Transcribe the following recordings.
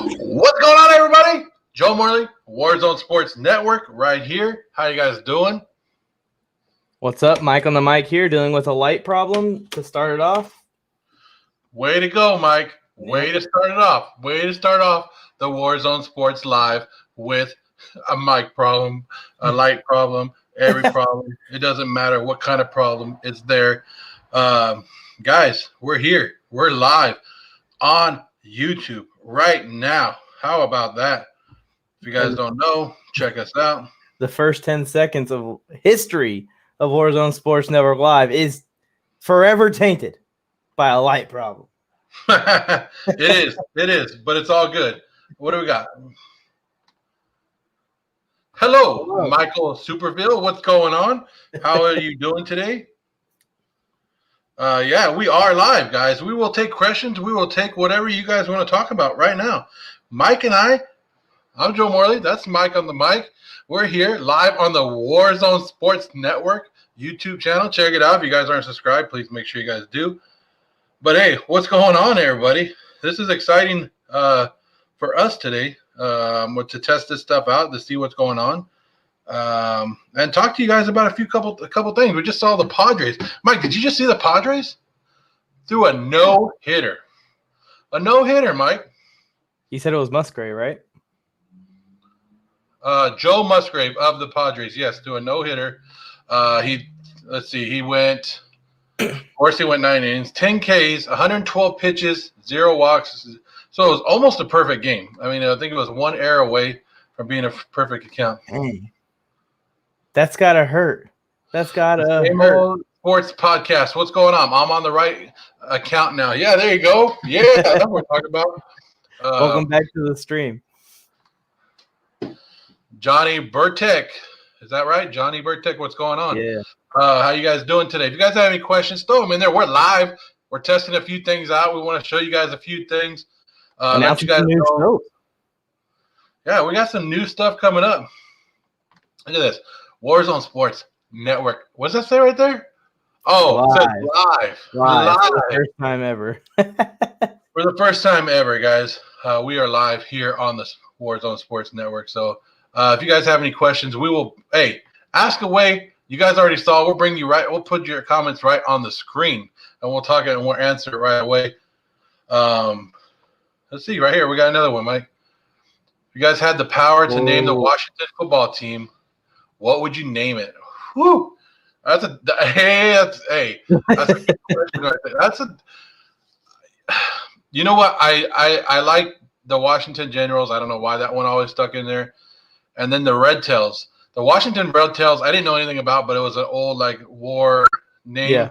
What's going on, everybody? Joe Morley, Warzone Sports Network, right here. How you guys doing? What's up? Mike on the mic here, dealing with a light problem to start it off. Way to go, Mike. Way to start it off. Way to start off the Warzone Sports Live with a mic problem, a light problem, every problem. It doesn't matter what kind of problem is there. Guys, we're here. We're live on YouTube right now. How about that? If you guys don't know, check us out. The first 10 seconds of history of Warzone Sports Network Live is forever tainted by a light problem. It is, but it's all good. What do we got? Hello, Michael Superville. What's going on? How are you doing today? Yeah, we are live, guys. We will take questions. We will take whatever you guys want to talk about right now. Mike and I'm Joe Morley. That's Mike on the mic. We're here live on the Warzone Sports Network YouTube channel. Check it out. If you guys aren't subscribed, please make sure you guys do. But hey, what's going on, everybody? This is exciting for us today to test this stuff out, to see what's going on, and talk to you guys about a couple things. We just saw the Padres. Mike, did you just see the Padres? Threw a no-hitter. A no-hitter, Mike. You said it was Musgrave, right? Joe Musgrave of the Padres, yes, threw a no-hitter. He went, of course, he went 9 innings, 10 Ks, 112 pitches, 0 walks. So it was almost a perfect game. I mean, I think it was one error away from being a perfect account. That's got to hurt. That's got to hurt. Sports podcast. What's going on? I'm on the right account now. Yeah, there you go. Yeah, that's what we're talking about. Welcome back to the stream. Johnny Burtek. Is that right? Johnny Burtek, what's going on? Yeah. How you guys doing today? If you guys have any questions, throw them in there. We're live. We're testing a few things out. We want to show you guys a few things. Let you guys know. Yeah, we got some new stuff coming up. Look at this. Warzone Sports Network. What's that say right there? Oh, it says live. For the first time ever. For the first time ever, guys. We are live here on the Warzone Sports Network. So if you guys have any questions, we will, ask away. You guys already saw. We'll bring you right. We'll put your comments right on the screen, and we'll talk it and we'll answer it right away. Let's see right here. We got another one, Mike. If you guys had the power to name the Washington football team, what would you name it? Whew. That's a good question right there. You know what? I like the Washington Generals. I don't know why that one always stuck in there. And then the Red Tails. The Washington Red Tails, I didn't know anything about, but it was an old war name. Yeah.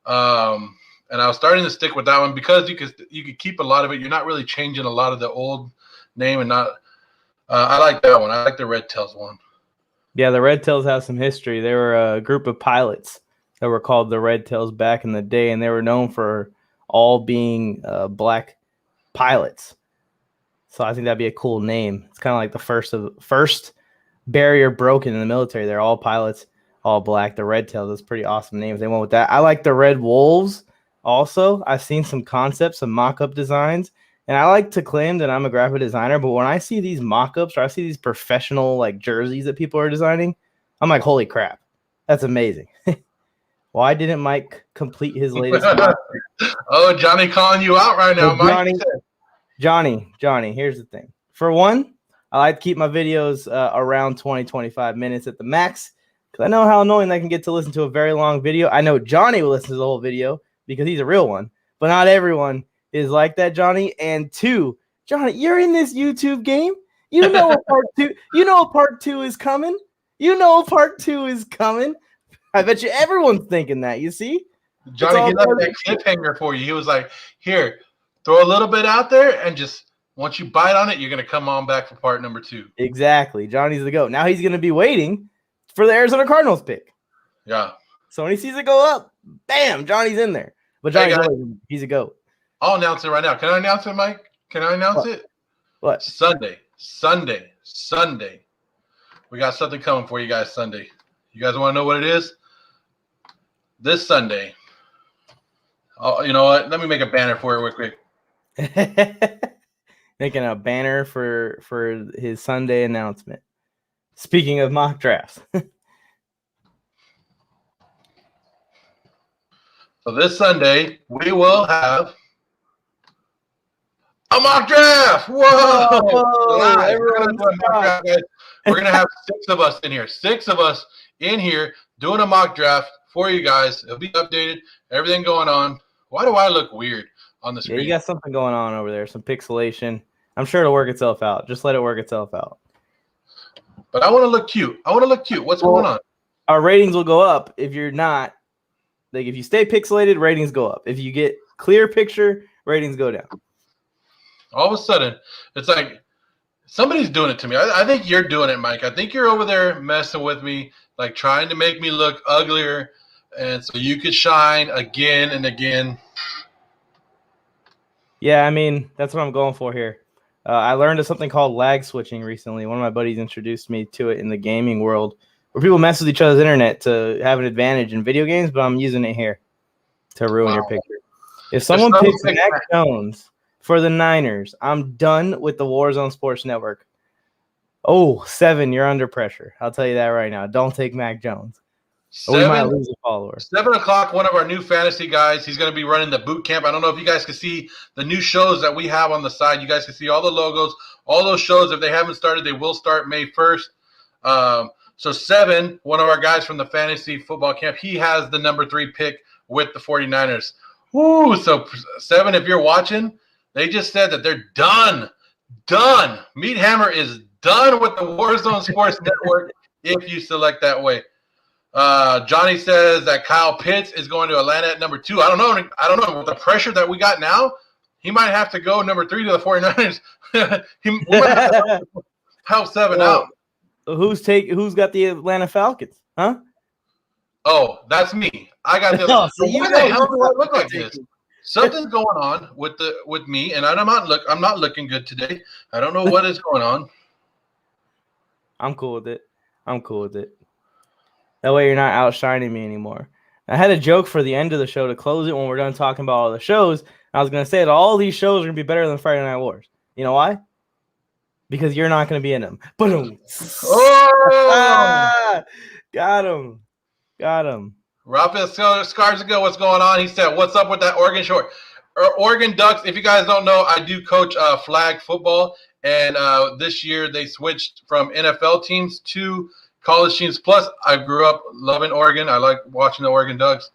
And I was starting to stick with that one because you could keep a lot of it. You're not really changing a lot of the old name, and not. I like that one. I like the Red Tails one. Yeah, the Red Tails have some history. They were a group of pilots that were called the Red Tails back in the day, and they were known for all being black pilots. So I think that'd be a cool name. It's kind of like the first barrier broken in the military. They're all pilots, all black. The Red Tails, that's pretty awesome names. They went with that. I like the Red Wolves also. I've seen some concepts, some mock-up designs, and I like to claim that I'm a graphic designer, but when I see these mock-ups or I see these professional jerseys that people are designing, I'm like, holy crap, that's amazing. Why didn't Mike complete his latest? Oh, Johnny calling you out right now, Mike. Johnny, here's the thing. For one, I like to keep my videos around 20-25 minutes at the max because I know how annoying that can get to listen to a very long video. I know Johnny will listen to the whole video because he's a real one, but not everyone is like that, Johnny. And two, Johnny, you're in this YouTube game. You know a part two. You know a part two is coming. I bet you everyone's thinking that. You see, Johnny, he left that cliffhanger for you. He was like, "Here, throw a little bit out there, and just once you bite on it, you're gonna come on back for part number 2." Exactly. Johnny's the GOAT. Now he's gonna be waiting for the Arizona Cardinals pick. Yeah. So when he sees it go up, bam, Johnny's in there. But he's a GOAT. I'll announce it right now. Can I announce it, Mike? Can I announce it? What? Sunday. We got something coming for you guys Sunday. You guys want to know what it is? This Sunday. Oh, you know what? Let me make a banner for it real quick. making a banner for his Sunday announcement. Speaking of mock drafts. So this Sunday, we will have a mock draft. Whoa! Live. We're gonna do a mock draft, guys. We're gonna have 6 of us in here. 6 of us in here doing a mock draft for you guys. It'll be updated. Everything going on. Why do I look weird on the screen? Yeah, you got something going on over there. Some pixelation. I'm sure it'll work itself out. Just let it work itself out. But I want to look cute. What's going on? Our ratings will go up if you're not. Like, if you stay pixelated, ratings go up. If you get clear picture, ratings go down. All of a sudden, it's like somebody's doing it to me. I think you're doing it, Mike. I think you're over there messing with me, like trying to make me look uglier, and so you could shine again and again. Yeah, I mean, that's what I'm going for here. I learned of something called lag switching recently. One of my buddies introduced me to it in the gaming world, where people mess with each other's internet to have an advantage in video games, but I'm using it here to ruin your picture. If someone picks Mac Jones for the Niners, I'm done with the Warzone Sports Network. Oh, 7, you're under pressure. I'll tell you that right now. Don't take Mac Jones. Or we might lose a follower. 7 o'clock, one of our new fantasy guys. He's going to be running the boot camp. I don't know if you guys can see the new shows that we have on the side. You guys can see all the logos, all those shows. If they haven't started, they will start May 1st. So 7, one of our guys from the fantasy football camp, he has the number 3 pick with the 49ers. Woo! So 7, if you're watching, they just said that they're done. Done. Meat Hammer is done with the Warzone Sports Network if you select that way. Johnny says that Kyle Pitts is going to Atlanta at number 2. I don't know. With the pressure that we got now, he might have to go number 3 to the 49ers. We might have to help 7 out. Who's got the Atlanta Falcons? Huh? Oh, that's me. I got the. No, so why the hell do I look like this? Something's going on with me, and I'm not looking good today. I don't know what is going on. I'm cool with it. That way you're not outshining me anymore. I had a joke for the end of the show to close it when we're done talking about all the shows. I was going to say that all these shows are going to be better than Friday Night Wars. You know why? Because you're not going to be in them. Boom. Oh! Got him. Rafael Scarzigo, what's going on? He said, what's up with that Oregon short? Oregon Ducks, if you guys don't know, I do coach flag football. And this year they switched from NFL teams to college teams. Plus, I grew up loving Oregon. I like watching the Oregon Ducks.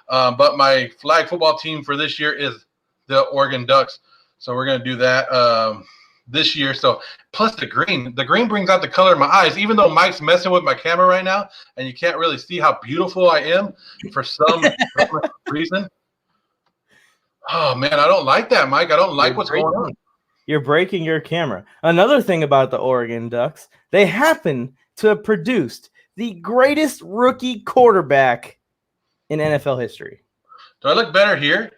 But my flag football team for this year is the Oregon Ducks. So we're going to do that this year. So plus the green brings out the color in my eyes, even though Mike's messing with my camera right now and you can't really see how beautiful I am for some reason. Oh, man, I don't like that, Mike. I don't like what's going on. You're breaking your camera. Another thing about the Oregon Ducks, they happen to have produced the greatest rookie quarterback in NFL history. Do I look better here?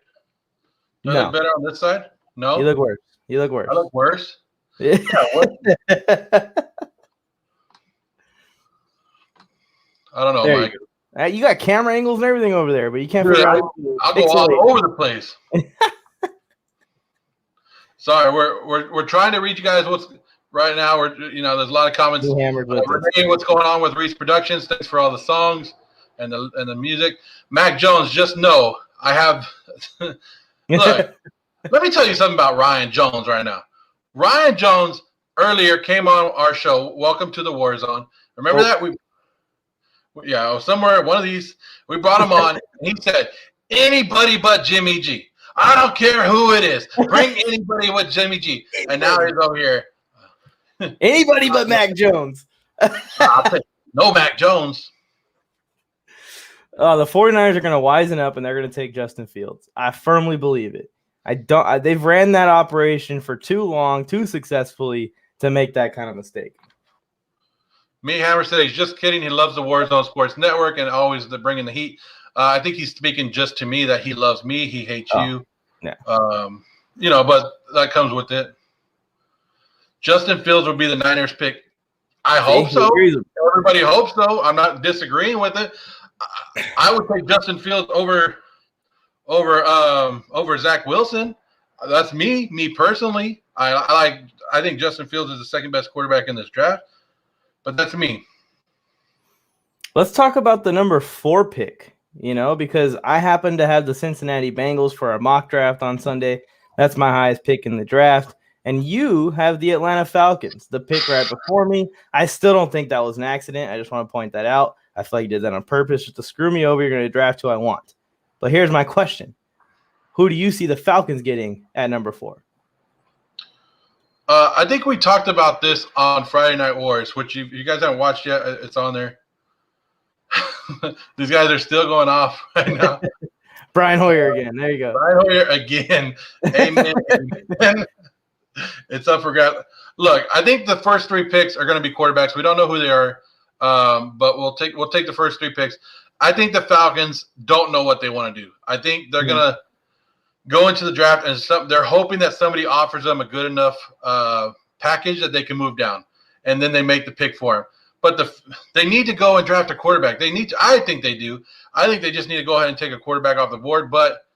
Do I No. look better on this side? No. You look worse. I look worse? Yeah. I don't know, There Mike. You got camera angles and everything over there, but you can't figure out. I'll go all over the place. Sorry, we're trying to reach you guys. What's right now? There's a lot of comments. Renee, what's going on with Reese Productions? Thanks for all the songs and the music. Mac Jones, just know I have. Look, let me tell you something about Ryan Jones right now. Ryan Jones earlier came on our show. Welcome to the Warzone. Remember that somewhere one of these we brought him on. And he said anybody but Jimmy G. I don't care who it is. Bring anybody with Jimmy G. And now he's over here. Anybody but Mac Jones. No Mac Jones. The 49ers are going to wisen up and they're going to take Justin Fields. I firmly believe it. They've ran that operation for too long, too successfully to make that kind of mistake. Me Hammer said he's just kidding. He loves the Warzone Sports Network and always bringing the heat. I think he's speaking just to me that he loves me. He hates you. Yeah. But that comes with it. Justin Fields will be the Niners pick. I hope so. Everybody hopes so. I'm not disagreeing with it. I would take Justin Fields over Zach Wilson. That's me personally. I think Justin Fields is the second best quarterback in this draft, but that's me. Let's talk about the number 4 pick, because I happen to have the Cincinnati Bengals for a mock draft on Sunday. That's my highest pick in the draft. And you have the Atlanta Falcons, the pick right before me. I still don't think that was an accident. I just want to point that out. I feel like you did that on purpose just to screw me over. You're going to draft who I want. But here's my question. Who do you see the Falcons getting at number 4? I think we talked about this on Friday Night Wars, which you guys haven't watched yet. It's on there. These guys are still going off right now. Brian Hoyer again. There you go. Brian Hoyer again. Amen. It's up for grabs. Look, I think the first 3 picks are going to be quarterbacks. We don't know who they are, but we'll take the first 3 picks. I think the Falcons don't know what they want to do. I think they're going to go into the draft and they're hoping that somebody offers them a good enough package that they can move down, and then they make the pick for him. But they need to go and draft a quarterback. I think they do. I think they just need to go ahead and take a quarterback off the board. But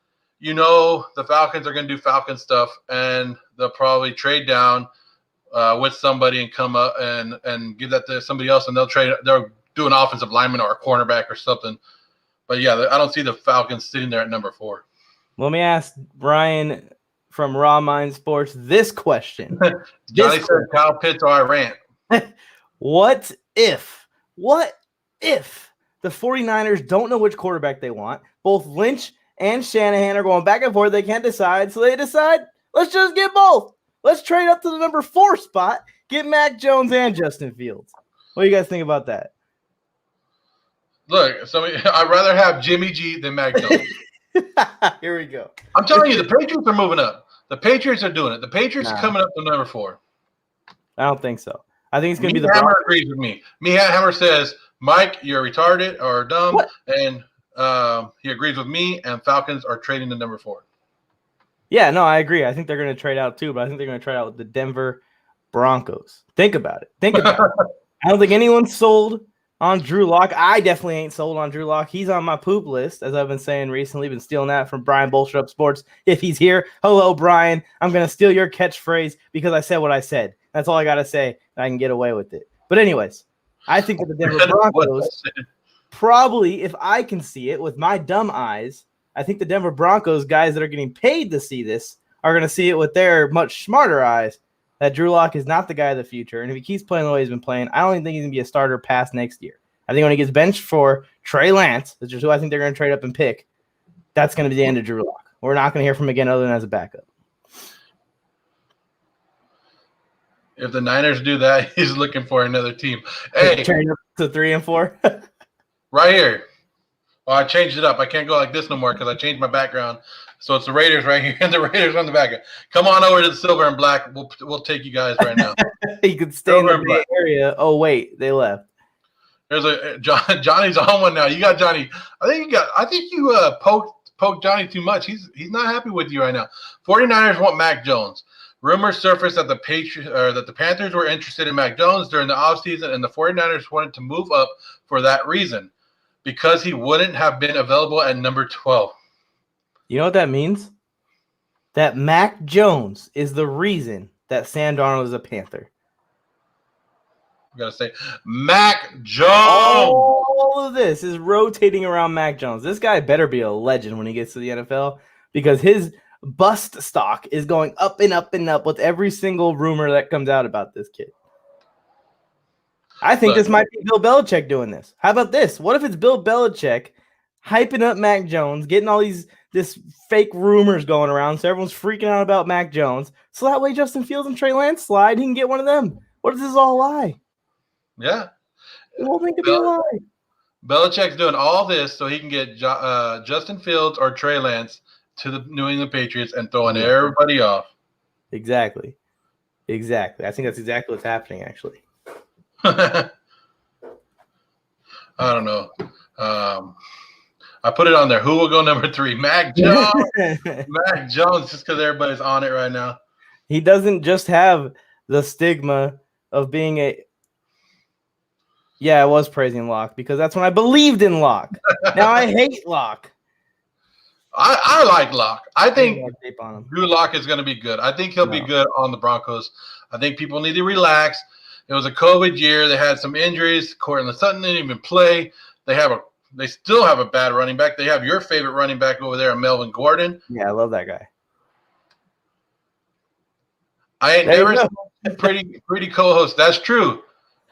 the Falcons are going to do Falcon stuff, and they'll probably trade down with somebody and come up and give that to somebody else, and they'll do an offensive lineman or a cornerback or something. But yeah, I don't see the Falcons sitting there at number 4. Let me ask Brian from Warzone Sports this question. Johnny said Kyle Pitts or I rant. What if the 49ers don't know which quarterback they want? Both Lynch and Shanahan are going back and forth. They can't decide, so they decide, let's just get both. Let's trade up to the number 4 spot, get Mac Jones and Justin Fields. What do you guys think about that? Look, I'd rather have Jimmy G than Mac Jones. Here we go. I'm telling you, the Patriots are moving up. The Patriots are doing it. The Patriots are coming up to number 4. I don't think so. I think it's going to be the Hammer agrees with me. Hammer says, Mike, you're retarded or dumb. What? And he agrees with me, and Falcons are trading to number 4. Yeah, no, I agree. I think they're going to trade out too, but I think they're going to trade out with the Denver Broncos. Think about it. I don't think anyone's sold on Drew Lock. I definitely ain't sold on Drew Lock. He's on my poop list, as I've been saying recently. Been stealing that from Brian Bullshit Up Sports. If he's here, hello, Brian. I'm going to steal your catchphrase because I said what I said. That's all I got to say. I can get away with it. But anyways, I think that the Denver Broncos probably, if I can see it with my dumb eyes, I think the Denver Broncos guys that are getting paid to see this are going to see it with their much smarter eyes that Drew Lock is not the guy of the future. And if he keeps playing the way he's been playing, I don't even think he's going to be a starter past next year. I think when he gets benched for Trey Lance, which is who I think they're going to trade up and pick, that's going to be the end of Drew Lock. We're not going to hear from him again other than as a backup. If the Niners do that, he's looking for another team. Hey, turn up to 3 and 4. Right here. Well, I changed it up. I can't go like this no more because I changed my background. So it's the Raiders right here and the Raiders on the back. Come on over to the silver and black. We'll take you guys right now. You could stay silver in the Bay Area. Oh wait, they left. There's Johnny's on one now. You got Johnny. I think you poked Johnny too much. He's not happy with you right now. 49ers want Mac Jones. Rumors surfaced that the Panthers were interested in Mac Jones during the offseason, and the 49ers wanted to move up for that reason because he wouldn't have been available at number 12. You know what that means? That Mac Jones is the reason that Sam Darnold is a Panther. I gotta say, Mac Jones. All of this is rotating around Mac Jones. This guy better be a legend when he gets to the NFL because his bust stock is going up and up and up with every single rumor that comes out about this kid. I think this might be Bill Belichick doing this. How about this? What if it's Bill Belichick hyping up Mac Jones, getting all this fake rumors going around so everyone's freaking out about Mac Jones, so that way Justin Fields and Trey Lance slide, he can get one of them. What if this is all a lie? Yeah. The whole thing could be a lie. Belichick's doing all this so he can get Justin Fields or Trey Lance to the New England Patriots and throwing everybody off. Exactly. I think that's exactly what's happening, actually. I don't know. I put it on there. Who will go number 3? Mac Jones. Mac Jones, just because everybody's on it right now. He doesn't just have the stigma of being a – yeah, I was praising Locke because that's when I believed in Locke. Now I hate Locke. I like Locke. I think More tape on him. Drew Lock is going to be good. I think he'll be good on the Broncos. I think people need to relax. It was a COVID year. They had some injuries. Cortland Sutton didn't even play. They still have a bad running back. They have your favorite running back over there, Melvin Gordon. Yeah, I love that guy. I ain't never seen pretty co-host. That's true.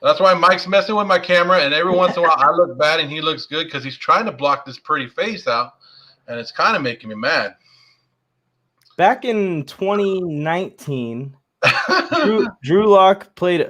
That's why Mike's messing with my camera, and every once in a while I look bad and he looks good because he's trying to block this pretty face out, and it's kind of making me mad. Back in 2019, Drew Lock played.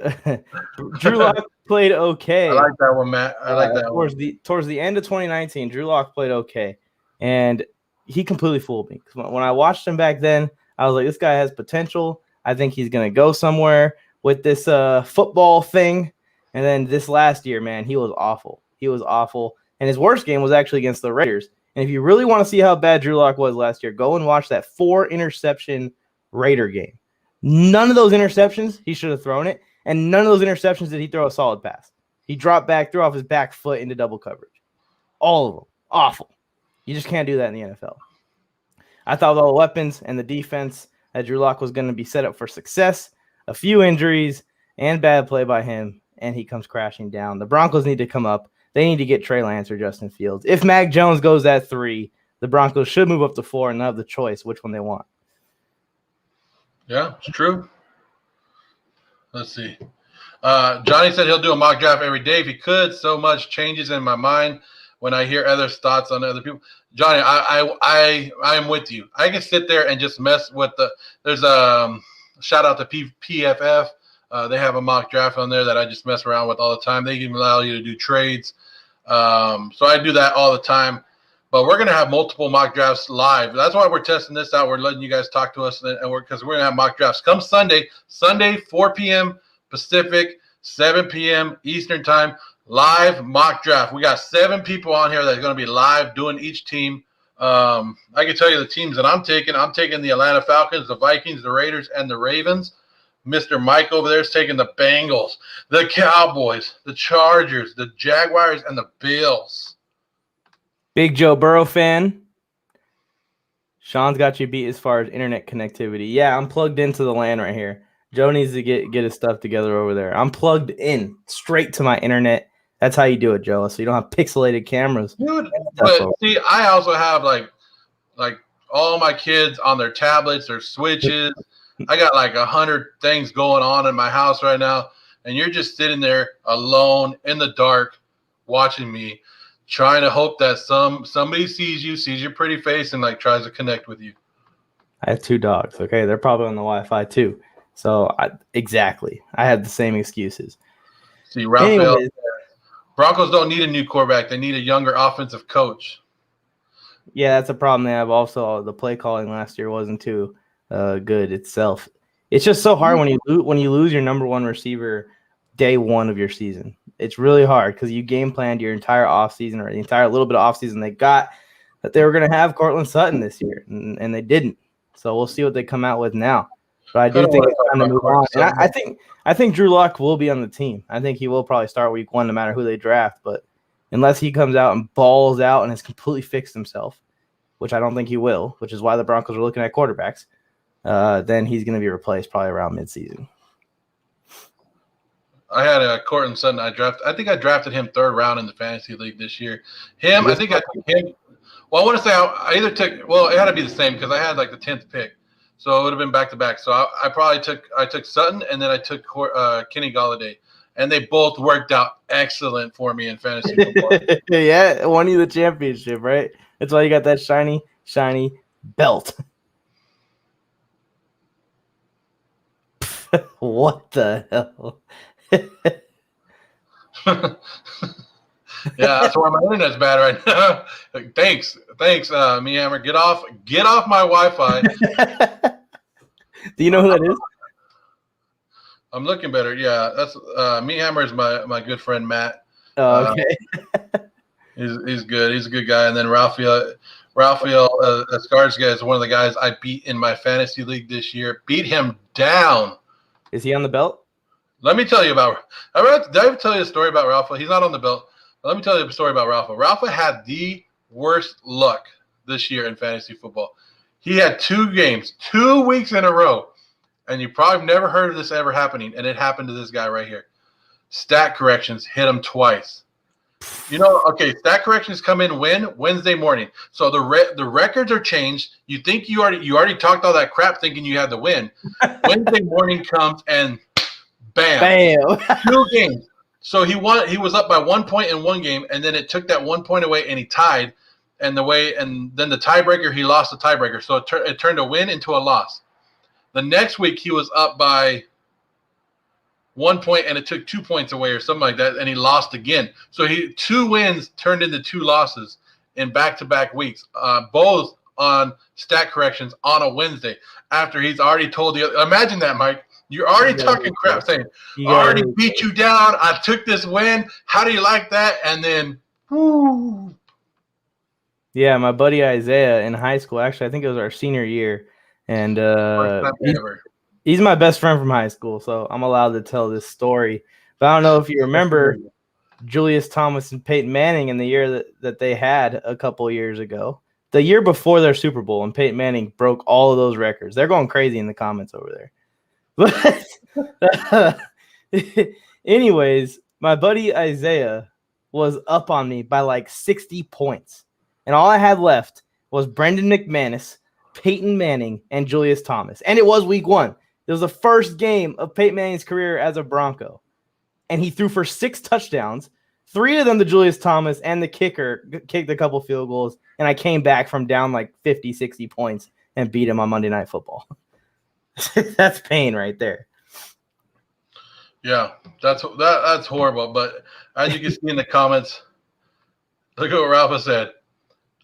Drew Lock played okay. I like that one, Matt. I like that one. Towards the end of 2019, Drew Lock played okay, and he completely fooled me. When I watched him back then, I was like, this guy has potential. I think he's going to go somewhere with this football thing. And then this last year, man, he was awful. He was awful. And his worst game was actually against the Raiders. And if you really want to see how bad Drew Lock was last year, go and watch that 4-interception Raider game. None of those interceptions, he should have thrown it. And none of those interceptions did he throw a solid pass. He dropped back, threw off his back foot into double coverage. All of them. Awful. You just can't do that in the NFL. I thought all the weapons and the defense that Drew Lock was going to be set up for success. A few injuries and bad play by him, and he comes crashing down. The Broncos need to come up. They need to get Trey Lance or Justin Fields. If Mac Jones goes at 3, the Broncos should move up to 4 and have the choice which one they want. Yeah, it's true. Let's see. Johnny said he'll do a mock draft every day if he could. So much changes in my mind when I hear others' thoughts on other people. Johnny, I am with you. I can sit there and just mess with there's a shout out to PFF. They have a mock draft on there that I just mess around with all the time. They even allow you to do trades. So I do that all the time. But we're going to have multiple mock drafts live. That's why we're testing this out. We're letting you guys talk to us, because we're going to have mock drafts. Come Sunday, 4 p.m. Pacific, 7 p.m. Eastern time, live mock draft. We got 7 people on here that are going to be live doing each team. I can tell you the teams that I'm taking. I'm taking the Atlanta Falcons, the Vikings, the Raiders, and the Ravens. Mr. Mike over there is taking the Bengals, the Cowboys, the Chargers, the Jaguars, and the Bills. Big Joe Burrow fan. Sean's got you beat as far as internet connectivity. Yeah, I'm plugged into the LAN right here. Joe needs to get his stuff together over there. I'm plugged in straight to my internet. That's how you do it, Joe. So you don't have pixelated cameras. Dude, but see, I also have like all my kids on their tablets, their switches. I got like 100 things going on in my house right now, and you're just sitting there alone in the dark watching me, trying to hope that somebody sees your pretty face and like tries to connect with you. I have 2 dogs. Okay, they're probably on the Wi-Fi too. So exactly, I had the same excuses. See, Raphael, Broncos don't need a new quarterback; they need a younger offensive coach. Yeah, that's a problem they have. Also, the play calling last year wasn't too good itself. It's just so hard when you lose your number 1 receiver day 1 of your season. It's really hard because you game planned your entire offseason, or the entire little bit of offseason they got, that they were going to have Cortland Sutton this year, and they didn't. So we'll see what they come out with now. But I do think it's time to move on. And I think Drew Lock will be on the team. I think he will probably start week 1 no matter who they draft. But unless he comes out and balls out and has completely fixed himself, which I don't think he will, which is why the Broncos are looking at quarterbacks, then he's going to be replaced probably around midseason. I had a Cortland Sutton. I think I drafted him 3rd round in the fantasy league this year. I think I took him. Well, I want to say I either took. Well, it had to be the same because I had like the 10th pick, so it would have been back to back. So I probably took Sutton, and then I took Kenny Golladay, and they both worked out excellent for me in fantasy football. Yeah, won you the championship, right? That's why you got that shiny belt. What the hell? Yeah, that's why my internet's bad right now. Thanks, me Hammer. Get off my Wi-Fi. Do you know who that is? I'm looking better. Yeah, that's me Hammer is my good friend Matt. Oh, okay. He's good. He's a good guy. And then Raphael Skarsgård is one of the guys I beat in my fantasy league this year. Beat him down. Is he on the belt? Let me tell you about. Did I ever tell you a story about Raphael? He's not on the belt. Let me tell you a story about Raphael. Raphael had the worst luck this year in fantasy football. He had 2 games, 2 weeks in a row, and you probably never heard of this ever happening, and it happened to this guy right here. Stat corrections hit him twice. Stat corrections come in Wednesday morning. So the records are changed. You think you already talked all that crap thinking you had the win. Wednesday morning comes and bam. 2 games. So he was up by 1 point in one game, and then it took that 1 point away, and he tied. And then the tiebreaker, he lost the tiebreaker. So it turned a win into a loss. The next week he was up by 1 point, and it took 2 points away or something like that, and he lost again. So 2 wins turned into 2 losses in back-to-back weeks, both on stat corrections on a Wednesday. After he's already told the other, imagine that, Mike. You're already talking crap, saying, "I already beat you down. I took this win. How do you like that?" And then, whoo. Yeah, my buddy Isaiah in high school. Actually, I think it was our senior year, and he's my best friend from high school, so I'm allowed to tell this story. But I don't know if you remember Julius Thomas and Peyton Manning in the year that they had a couple years ago, the year before their Super Bowl, and Peyton Manning broke all of those records. They're going crazy in the comments over there. But anyways, my buddy Isaiah was up on me by like 60 points. And all I had left was Brendan McManus, Peyton Manning, and Julius Thomas. And it was week 1. It was the first game of Peyton Manning's career as a Bronco. And he threw for 6 touchdowns. 3 of them to Julius Thomas, and the kicker kicked a couple field goals. And I came back from down like 50, 60 points and beat him on Monday Night Football. That's pain right there. Yeah, that's horrible. But as you can see in the comments, look at what Rafa said.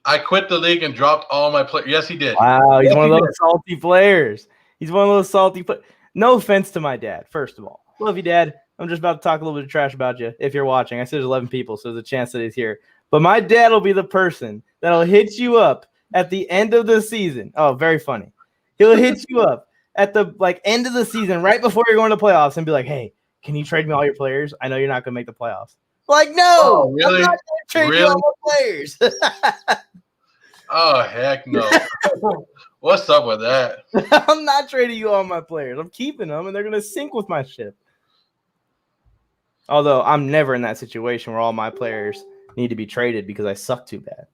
I quit the league and dropped all my players. Yes, he did. Wow, he's one of those salty players. He's one of those salty players. No offense to my dad, first of all. Love you, Dad. I'm just about to talk a little bit of trash about you if you're watching. I said there's 11 people, so there's a chance that he's here. But my dad will be the person that'll hit you up at the end of the season. Oh, very funny. He'll hit you up at the end of the season, right before you're going to playoffs, and be like, "Hey, can you trade me all your players? I know you're not going to make the playoffs." Like, no, really? I'm not going to trade you all my players. Oh, heck no. What's up with that? I'm not trading you all my players. I'm keeping them, and they're going to sync with my ship. Although I'm never in that situation where all my players need to be traded because I suck too bad.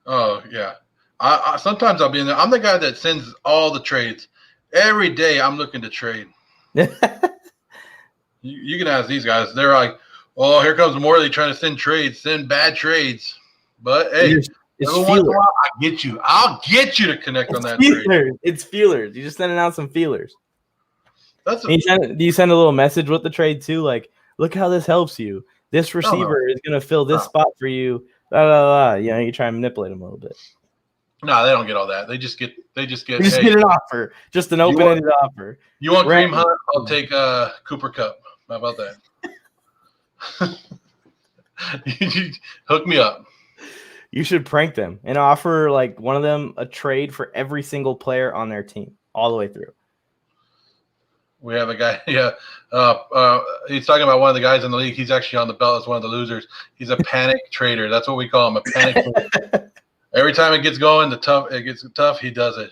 Oh, yeah. I sometimes I'll be in there. I'm the guy that sends all the trades. Every day I'm looking to trade. You can ask these guys. They're like, "Oh, here comes Morley trying to send bad trades." But hey, every once in a while, I'll get you to connect on that trade. It's feelers. You're just sending out some feelers. Do you send a little message with the trade too? Like, look how this helps you. This receiver is going to fill this spot for you. Blah, blah, blah. You know, you try and manipulate them a little bit. No, they don't get all that. They just get get an offer, just an open-ended offer. You want Kareem Hunt? I'll take Cooper Kupp. How about that? Hook me up. You should prank them and offer like one of them a trade for every single player on their team all the way through. We have a guy, he's talking about one of the guys in the league. He's actually on the belt as one of the losers. He's a panic trader. That's what we call him, a panic trader. Every time it gets going, it gets tough, he does it.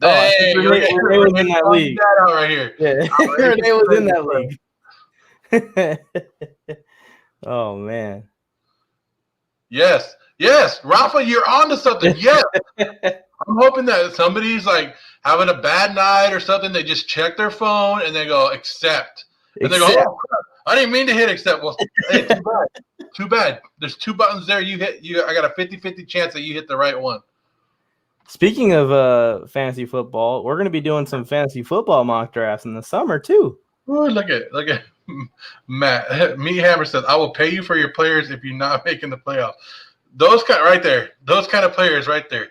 Renee was in that league. Right here. Yeah, Renee was in that league. Oh, man. Yes, Rafa, you're on to something. Yes. I'm hoping that somebody's like having a bad night or something. They just check their phone and they go accept. And they go, "Oh, I didn't mean to hit accept." Well, hey, too bad. There's 2 buttons there. I got a 50-50 chance that you hit the right one. Speaking of fantasy football, we're going to be doing some fantasy football mock drafts in the summer too. Ooh, look at Matt. Meat Hammer says, "I will pay you for your players if you're not making the playoffs." Those kind of players right there.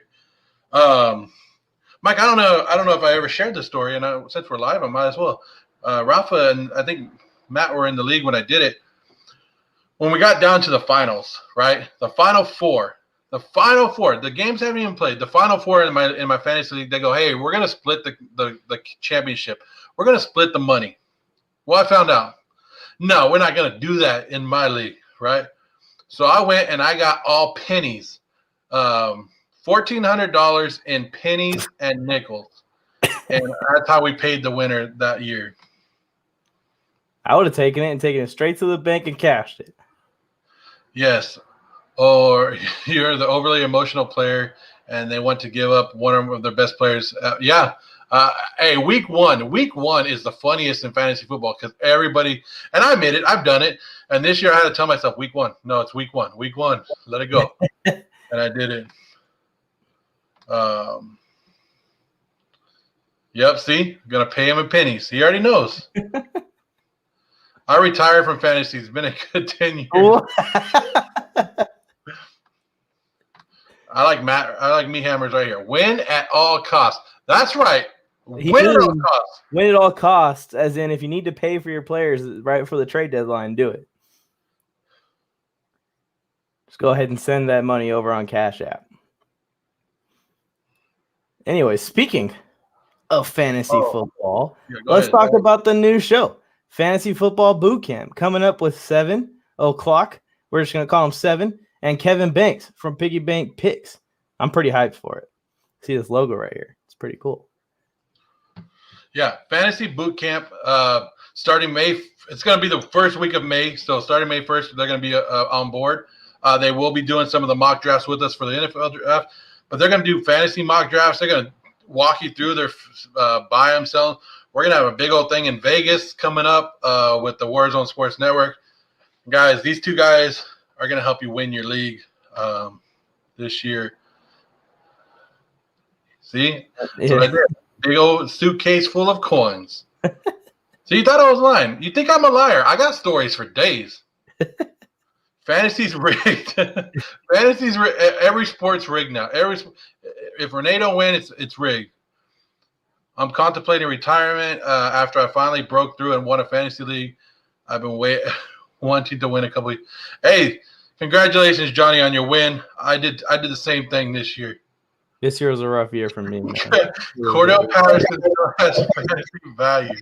Mike, I don't know if I ever shared this story, and since we're live, I might as well. Rafa and I think Matt were in the league when I did it. When we got down to the finals, right? The final four. The games haven't even played. The final four in my fantasy league, they go, "Hey, we're gonna split the championship. We're gonna split the money." Well, I found out, no, we're not gonna do that in my league, right? So I went and I got all pennies, $1,400 in pennies and nickels, and that's how we paid the winner that year. I would have taken it straight to the bank and cashed it. Yes, or you're the overly emotional player, and they want to give up one of their best players. Hey, week one is the funniest in fantasy football because everybody, and I admit it, I've done it. And this year I had to tell myself, week one, no, it's week one, let it go, and I did it. Yep, see, I'm gonna pay him in pennies. He already knows. I retired from fantasy. It's been a good 10 years. I like me hammers right here. Win at all costs. That's right. Win at all costs. Win at all costs, as in if you need to pay for your players right for the trade deadline, do it. Just go ahead and send that money over on Cash App. Anyway, speaking of fantasy football, let's talk about the new show. Fantasy Football Boot Camp coming up with 7 o'clock. We're just going to call him 7. And Kevin Banks from Piggy Bank Picks. I'm pretty hyped for it. See this logo right here. It's pretty cool. Yeah, Fantasy Boot Camp starting May. It's going to be the first week of May. So starting May 1st, they're going to be on board. They will be doing some of the mock drafts with us for the NFL draft. But they're going to do fantasy mock drafts. They're going to walk you through their buy them, sell them. We're going to have a big old thing in Vegas coming up with the Warzone Sports Network. Guys, these two guys are going to help you win your league this year. See? Yeah. So I did. Big old suitcase full of coins. So you thought I was lying. You think I'm a liar. I got stories for days. Fantasy's rigged. Fantasy's rigged. Every sport's rigged now. If Renee don't win, it's rigged. I'm contemplating retirement after I finally broke through and won a fantasy league. I've been wanting to win a couple. Hey, congratulations, Johnny, on your win. I did the same thing this year. This year was a rough year for me. Cordell Patterson has fantasy value.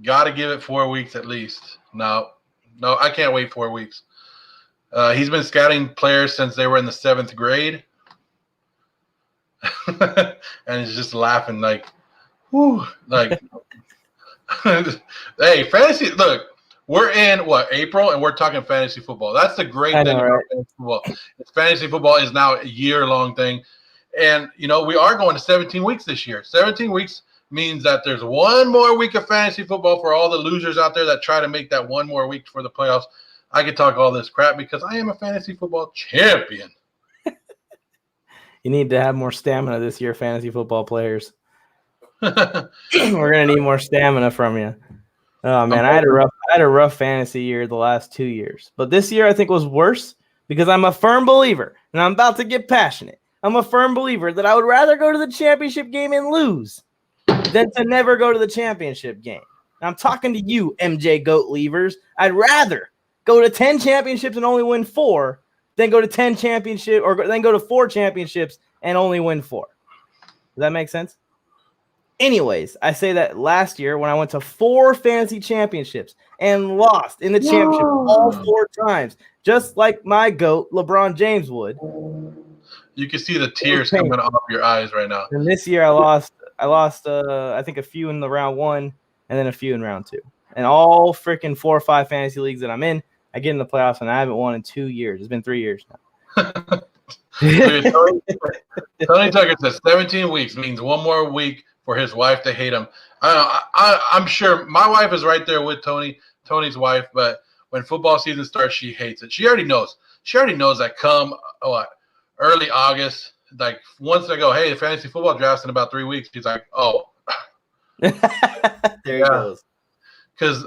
Got to give it 4 weeks at least. No, I can't wait 4 weeks. He's been scouting players since they were in the 7th grade. And he's just laughing like, whoo, like, hey, fantasy, look, we're in, April, and we're talking fantasy football. That's the great thing about fantasy football. Fantasy football is now a year-long thing. And, we are going to 17 weeks this year. 17 weeks means that there's one more week of fantasy football for all the losers out there that try to make that one more week for the playoffs. I could talk all this crap because I am a fantasy football champion. You need to have more stamina this year, fantasy football players. We're gonna need more stamina from you. Oh man, I had a rough fantasy year the last 2 years, but this year I think was worse because I'm a firm believer, and I'm about to get passionate. I'm a firm believer that I would rather go to the championship game and lose than to never go to the championship game. And I'm talking to you, MJ Goat Leavers. I'd rather go to 10 championships and only win 4 than go to 10 championships or then go to 4 championships and only win 4. Does that make sense? Anyways, I say that last year when I went to 4 fantasy championships and lost in the championship all 4 times, just like my GOAT, LeBron James, would. You can see the tears coming off your eyes right now. And this year I lost I think a few in the round 1 and then a few in round 2. And all freaking 4 or 5 fantasy leagues that I'm in, I get in the playoffs and I haven't won in 2 years. It's been 3 years now. Tony Tucker says 17 weeks means one more week for his wife to hate him. I'm sure my wife is right there with Tony's wife, but when football season starts, she hates it. She already knows. That come early August, like once they go, hey, the fantasy football draft's in about 3 weeks, she's like, oh. There he goes. Because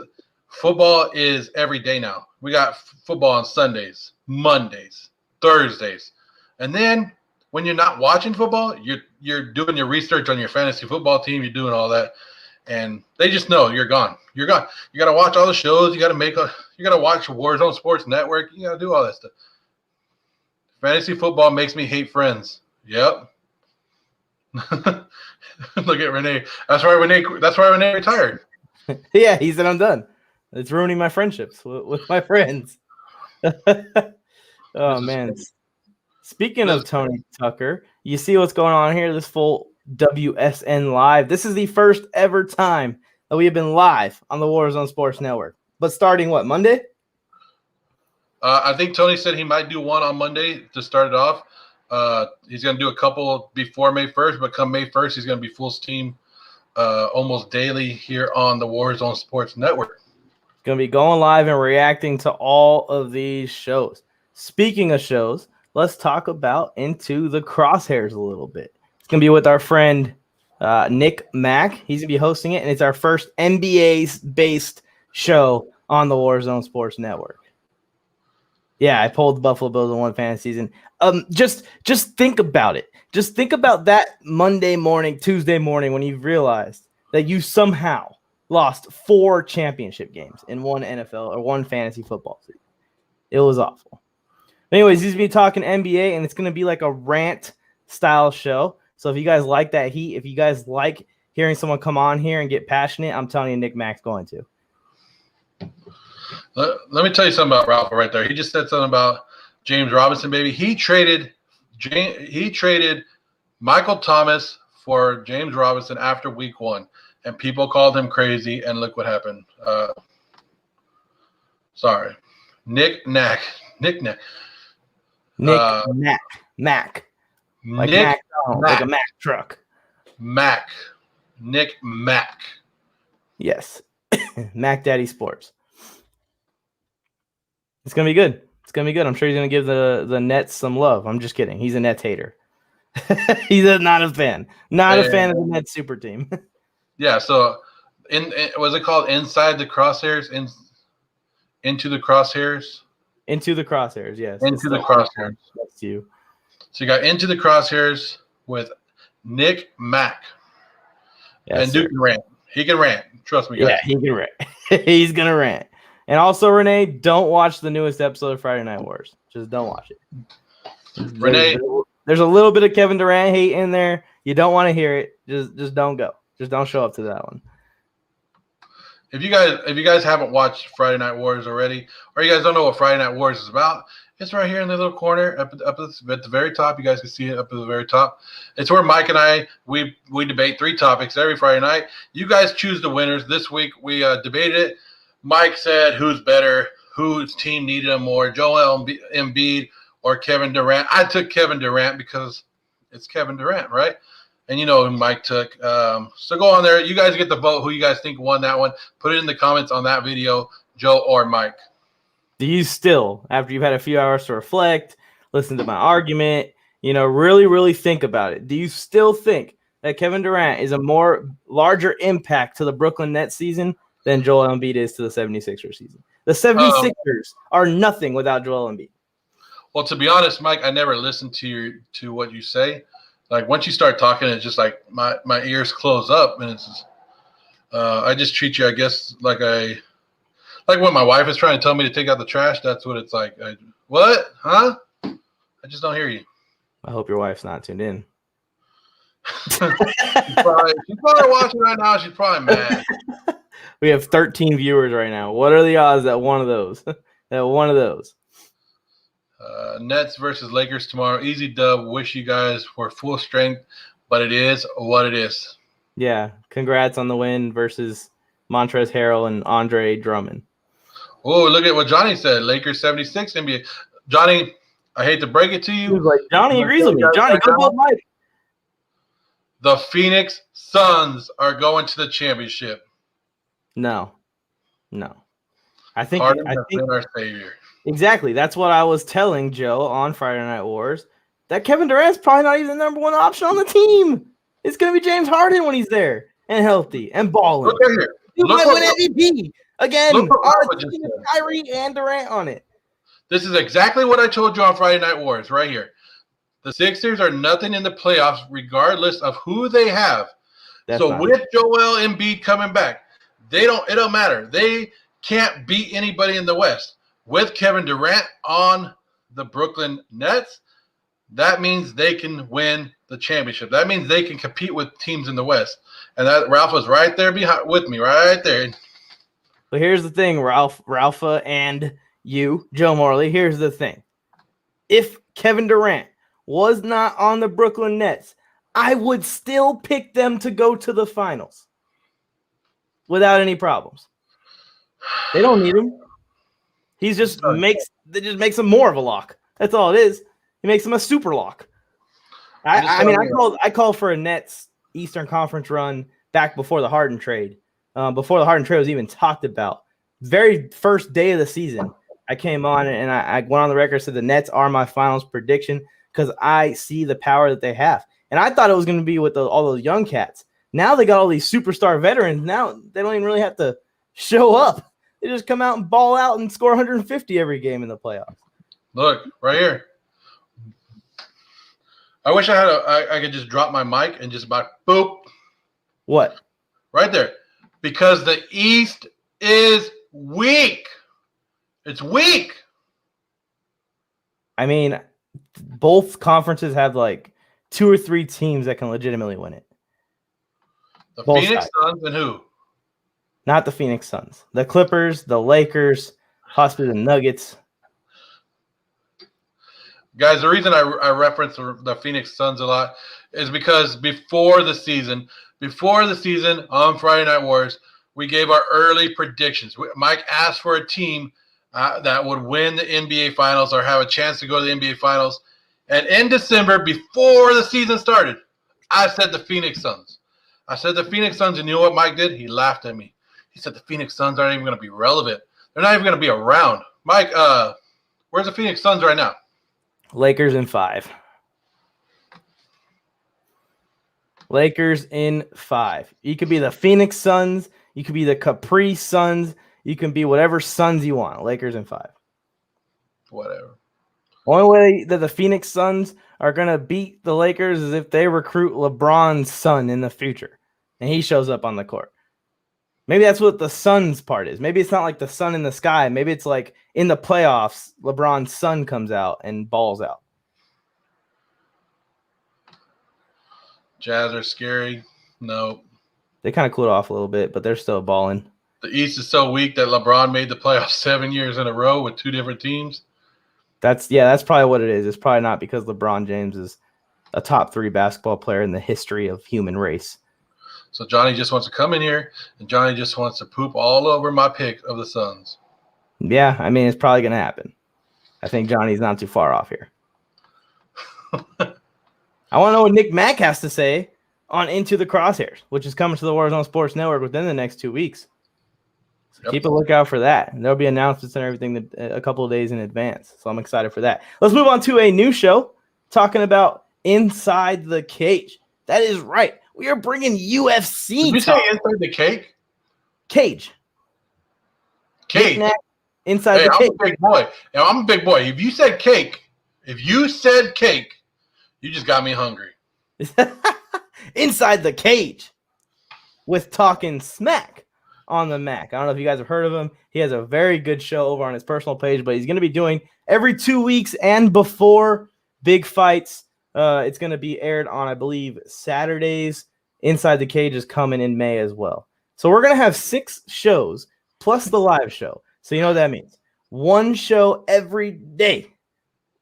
football is every day now. We got football on Sundays, Mondays, Thursdays. And then when you're not watching football, you're doing your research on your fantasy football team. You're doing all that. And they just know you're gone. You're gone. You got to watch all the shows. You got to watch Warzone Sports Network. You got to do all that stuff. Fantasy football makes me hate friends. Yep. Look at Renee. That's why Renee retired. Yeah, he said I'm done. It's ruining my friendships with my friends. Oh, man. Speaking of Tony Tucker, you see what's going on here? This full WSN live. This is the first ever time that we have been live on the Warzone Sports Network. But starting what, Monday? I think Tony said he might do one on Monday to start it off. He's going to do a couple before May 1st, but come May 1st, he's going to be full steam almost daily here on the Warzone Sports Network. Going to be going live and reacting to all of these shows. Speaking of shows, let's talk about Into the Crosshairs a little bit. It's going to be with our friend Nick Mack. He's going to be hosting it, and it's our first NBA-based show on the Warzone Sports Network. Yeah, I pulled the Buffalo Bills in one fantasy season. Just think about it. Just think about that Monday morning, Tuesday morning when you realized that you somehow lost 4 championship games in one NFL or one fantasy football season. It was awful. Anyways, he's going to be talking NBA, and it's going to be like a rant-style show. So if you guys like that heat, if you guys like hearing someone come on here and get passionate, I'm telling you Nick Mack's going to. Let me tell you something about Ralph right there. He just said something about James Robinson, baby. He traded Michael Thomas for James Robinson after week 1, and people called him crazy, and look what happened. Sorry. Nick Mack. Like Mack, like a Mack truck. Nick Mack. Yes. Mac Daddy Sports. It's going to be good. It's going to be good. I'm sure he's going to give the Nets some love. I'm just kidding. He's a Nets hater. He's not a fan. Not a fan of the Nets super team. Yeah, so was it called Inside the Crosshairs? Into the Crosshairs? Into the Crosshairs, yes. Into the Crosshairs. That's you. So you got Into the Crosshairs with Nick Mack. Yes, and Duke can rant. He can rant. Trust me, guys. Yeah, he can rant. He's going to rant. And also, Renee, don't watch the newest episode of Friday Night Wars. Just don't watch it. Renee, there's a little bit of Kevin Durant hate in there. You don't want to hear it. Just don't go. Just don't show up to that one. If you guys haven't watched Friday Night Wars already, or you guys don't know what Friday Night Wars is about, it's right here in the little corner up at the very top. You guys can see it up at the very top. It's where Mike and I we debate 3 topics every Friday night. You guys choose the winners. This week we debated it. Mike said who's better, whose team needed him more, Joel Embiid or Kevin Durant. I took Kevin Durant because it's Kevin Durant, right? And you know who Mike took. So go on there. You guys get the vote who you guys think won that one. Put it in the comments on that video, Joe or Mike. Do you still, after you've had a few hours to reflect, listen to my argument, really, really think about it, do you still think that Kevin Durant is a larger impact to the Brooklyn Nets season than Joel Embiid is to the 76ers season? The 76ers are nothing without Joel Embiid. Well, to be honest, Mike, I never listened to what you say. Like once you start talking, it's just like my ears close up, and it's just, I just treat you, I guess, like when my wife is trying to tell me to take out the trash. That's what it's like. What? Huh? I just don't hear you. I hope your wife's not tuned in. she's probably watching right now. She's probably mad. We have 13 viewers right now. What are the odds that one of those? Nets versus Lakers tomorrow. Easy dub. Wish you guys were full strength, but it is what it is. Yeah. Congrats on the win versus Montrezl Harrell and Andre Drummond. Oh, look at what Johnny said. Lakers 76 NBA. Johnny, I hate to break it to you. Like, Johnny agrees with me. Johnny, come on, Mike. The Phoenix Suns are going to the championship. No. I think our savior. Exactly. That's what I was telling Joe on Friday Night Wars. That Kevin Durant's probably not even the number 1 option on the team. It's going to be James Harden when he's there and healthy and balling. Look at here. You might win MVP again. Kyrie and Durant on it. This is exactly what I told you on Friday Night Wars right here. The Sixers are nothing in the playoffs regardless of who they have. So with Joel Embiid coming back, it don't matter. They can't beat anybody in the West. With Kevin Durant on the Brooklyn Nets, that means they can win the championship. That means they can compete with teams in the West. And that Ralph was right there with me, right there. But here's the thing, Ralpha, and you, Joe Morley. Here's the thing. If Kevin Durant was not on the Brooklyn Nets, I would still pick them to go to the finals without any problems. They don't need him. He just makes him more of a lock. That's all it is. He makes him a super lock. I called for a Nets Eastern Conference run back before the Harden trade. Before the Harden trade was even talked about. Very first day of the season, I came on and I went on the record and said the Nets are my finals prediction because I see the power that they have. And I thought it was going to be with all those young cats. Now they got all these superstar veterans. Now they don't even really have to show up. They just come out and ball out and score 150 every game in the playoffs. Look, right here. I wish I could just drop my mic and just about boop. What? Right there. Because the East is weak. It's weak. I mean, both conferences have like 2 or 3 teams that can legitimately win it. The Both Phoenix sides. Suns and who? Not the Phoenix Suns. The Clippers, the Lakers, possibly the Nuggets. Guys, the reason I reference the Phoenix Suns a lot is because before the season on Friday Night Wars, we gave our early predictions. Mike asked for a team that would win the NBA Finals or have a chance to go to the NBA Finals. And in December, before the season started, I said the Phoenix Suns. I said the Phoenix Suns, and you know what Mike did? He laughed at me. He said the Phoenix Suns aren't even going to be relevant. They're not even going to be around. Mike, where's the Phoenix Suns right now? Lakers in 5. Lakers in 5. You could be the Phoenix Suns. You could be the Capri Suns. You can be whatever Suns you want. Lakers in 5. Whatever. Only way that the Phoenix Suns are going to beat the Lakers is if they recruit LeBron's son in the future and he shows up on the court. Maybe that's what the Suns part is. Maybe it's not like the sun in the sky. Maybe it's like in the playoffs, LeBron's son comes out and balls out. Jazz are scary. No. They kind of cooled off a little bit, but they're still balling. The East is so weak that LeBron made the playoffs 7 years in a row with 2 different teams. That's probably what it is. It's probably not because LeBron James is a top 3 basketball player in the history of human race. So Johnny just wants to come in here, and Johnny just wants to poop all over my pick of the Suns. Yeah, I mean, it's probably going to happen. I think Johnny's not too far off here. I want to know what Nick Mack has to say on Into the Crosshairs, which is coming to the Warzone Sports Network within the next 2 weeks. So keep a lookout for that. And there'll be announcements and everything a couple of days in advance. So I'm excited for that. Let's move on to a new show talking about Inside the Cage. That is right. We are bringing UFC. Did you say inside the cake? Cage. Cage. Inside the cage. I'm a big boy. Now, I'm a big boy. If you said cake, you just got me hungry. Inside the Cage with Talking Smack on the Mac. I don't know if you guys have heard of him. He has a very good show over on his personal page, but he's going to be doing every 2 weeks and before big fights. It's going to be aired on, I believe, Saturdays. Inside the Cage is coming in May as well. So we're going to have 6 shows plus the live show. So you know what that means. 1 show every day.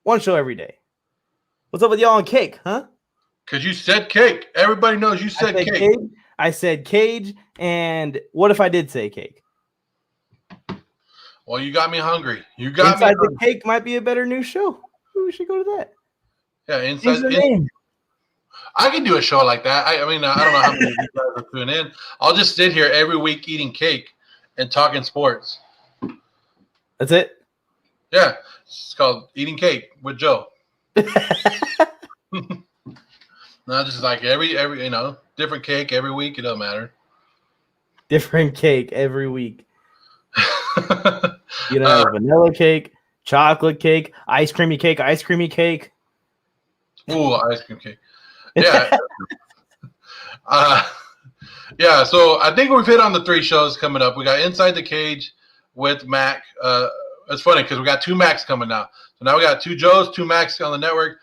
1 show every day. What's up with y'all on cake, huh? Because you said cake. Everybody knows you said cake. I said cage, and what if I did say cake? Well, you got me hungry. You got Inside me hungry. the Cake might be a better new show. We should go to that. Yeah, Inside the Name. I can do a show like that. I mean, I don't know how many of you guys are tuning in. I'll just sit here every week eating cake and talking sports. That's it? Yeah. It's called Eating Cake with Joe. No, just like every different cake every week. It doesn't matter. Different cake every week. You know, vanilla cake, chocolate cake, ice creamy cake. Ooh, ice cream cake. Yeah. Yeah, so I think we've hit on the 3 shows coming up. We got Inside the Cage with Mac. It's funny because we got 2 Macs coming now. So now we got 2 Joes, 2 Macs on the network.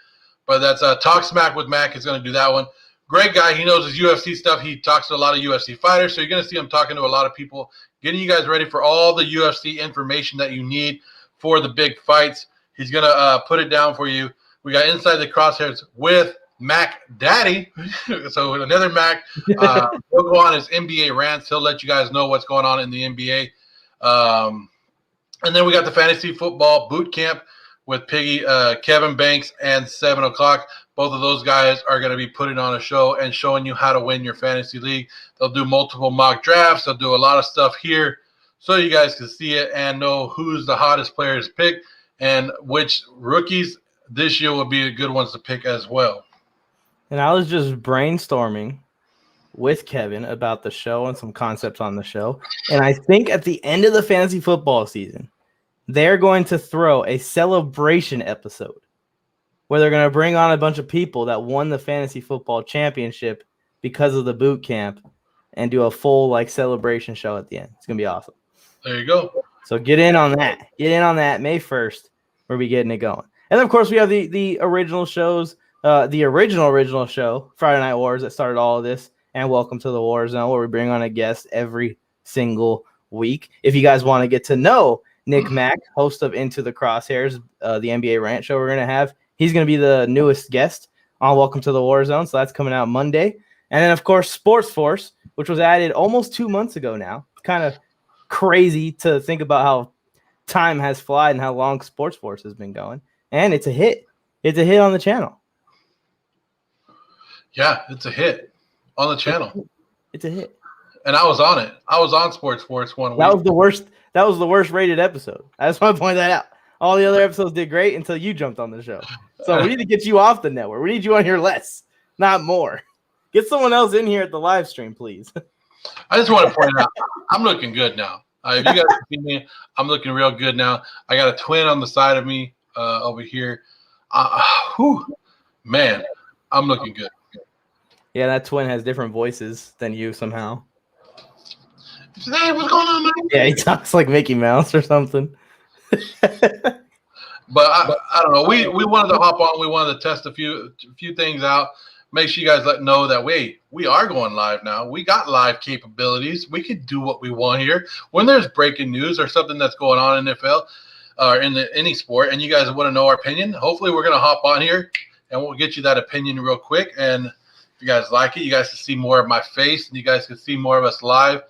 But that's Talk Smack with Mac is going to do that one. Great guy. He knows his UFC stuff. He talks to a lot of UFC fighters. So you're going to see him talking to a lot of people, getting you guys ready for all the UFC information that you need for the big fights. He's going to put it down for you. We got Inside the Crosshairs with Mac Daddy. So another Mac. He'll go on his NBA rants. He'll let you guys know what's going on in the NBA. And then we got the fantasy football boot camp with Piggy, Kevin Banks, and 7 o'clock. Both of those guys are going to be putting on a show and showing you how to win your fantasy league. They'll do multiple mock drafts. They'll do a lot of stuff here so you guys can see it and know who's the hottest players to pick and which rookies this year will be the good ones to pick as well. And I was just brainstorming with Kevin about the show and some concepts on the show. And I think at the end of the fantasy football season, they're going to throw a celebration episode where they're going to bring on a bunch of people that won the fantasy football championship because of the boot camp and do a full like celebration show at the end. It's going to be awesome. There you go. So get in on that. Get in on that May 1st. We'll be getting it going. And of course we have the original shows, the original show, Friday Night Wars, that started all of this, and Welcome to the Warzone, where we bring on a guest every single week. If you guys want to get to know Nick Mack, host of Into the Crosshairs, the NBA rant show we're going to have, he's going to be the newest guest on Welcome to the Warzone, so that's coming out Monday. And then, of course, Sports Force, which was added almost 2 months ago now. It's kind of crazy to think about how time has flied and how long Sports Force has been going. And it's a hit. It's a hit on the channel. Yeah, it's a hit on the channel. It's a hit. And I was on it. I was on Sports Force one week. That was the worst rated episode. I just want to point that out. All the other episodes did great until you jumped on the show. So we need to get you off the network. We need you on here less, not more. Get someone else in here at the live stream, please. I just want to point out, I'm looking good now. If you guys can see me, I'm looking real good now. I got a twin on the side of me over here. Man, I'm looking good. Yeah, that twin has different voices than you somehow. Hey, what's going on, man? Yeah, he talks like Mickey Mouse or something. But I don't know. We wanted to hop on. We wanted to test a few things out. Make sure you guys know that we are going live now. We got live capabilities. We can do what we want here. When there's breaking news or something that's going on in the NFL or in any sport, and you guys want to know our opinion, hopefully we're going to hop on here and we'll get you that opinion real quick. And if you guys like it, you guys can see more of my face and you guys can see more of us live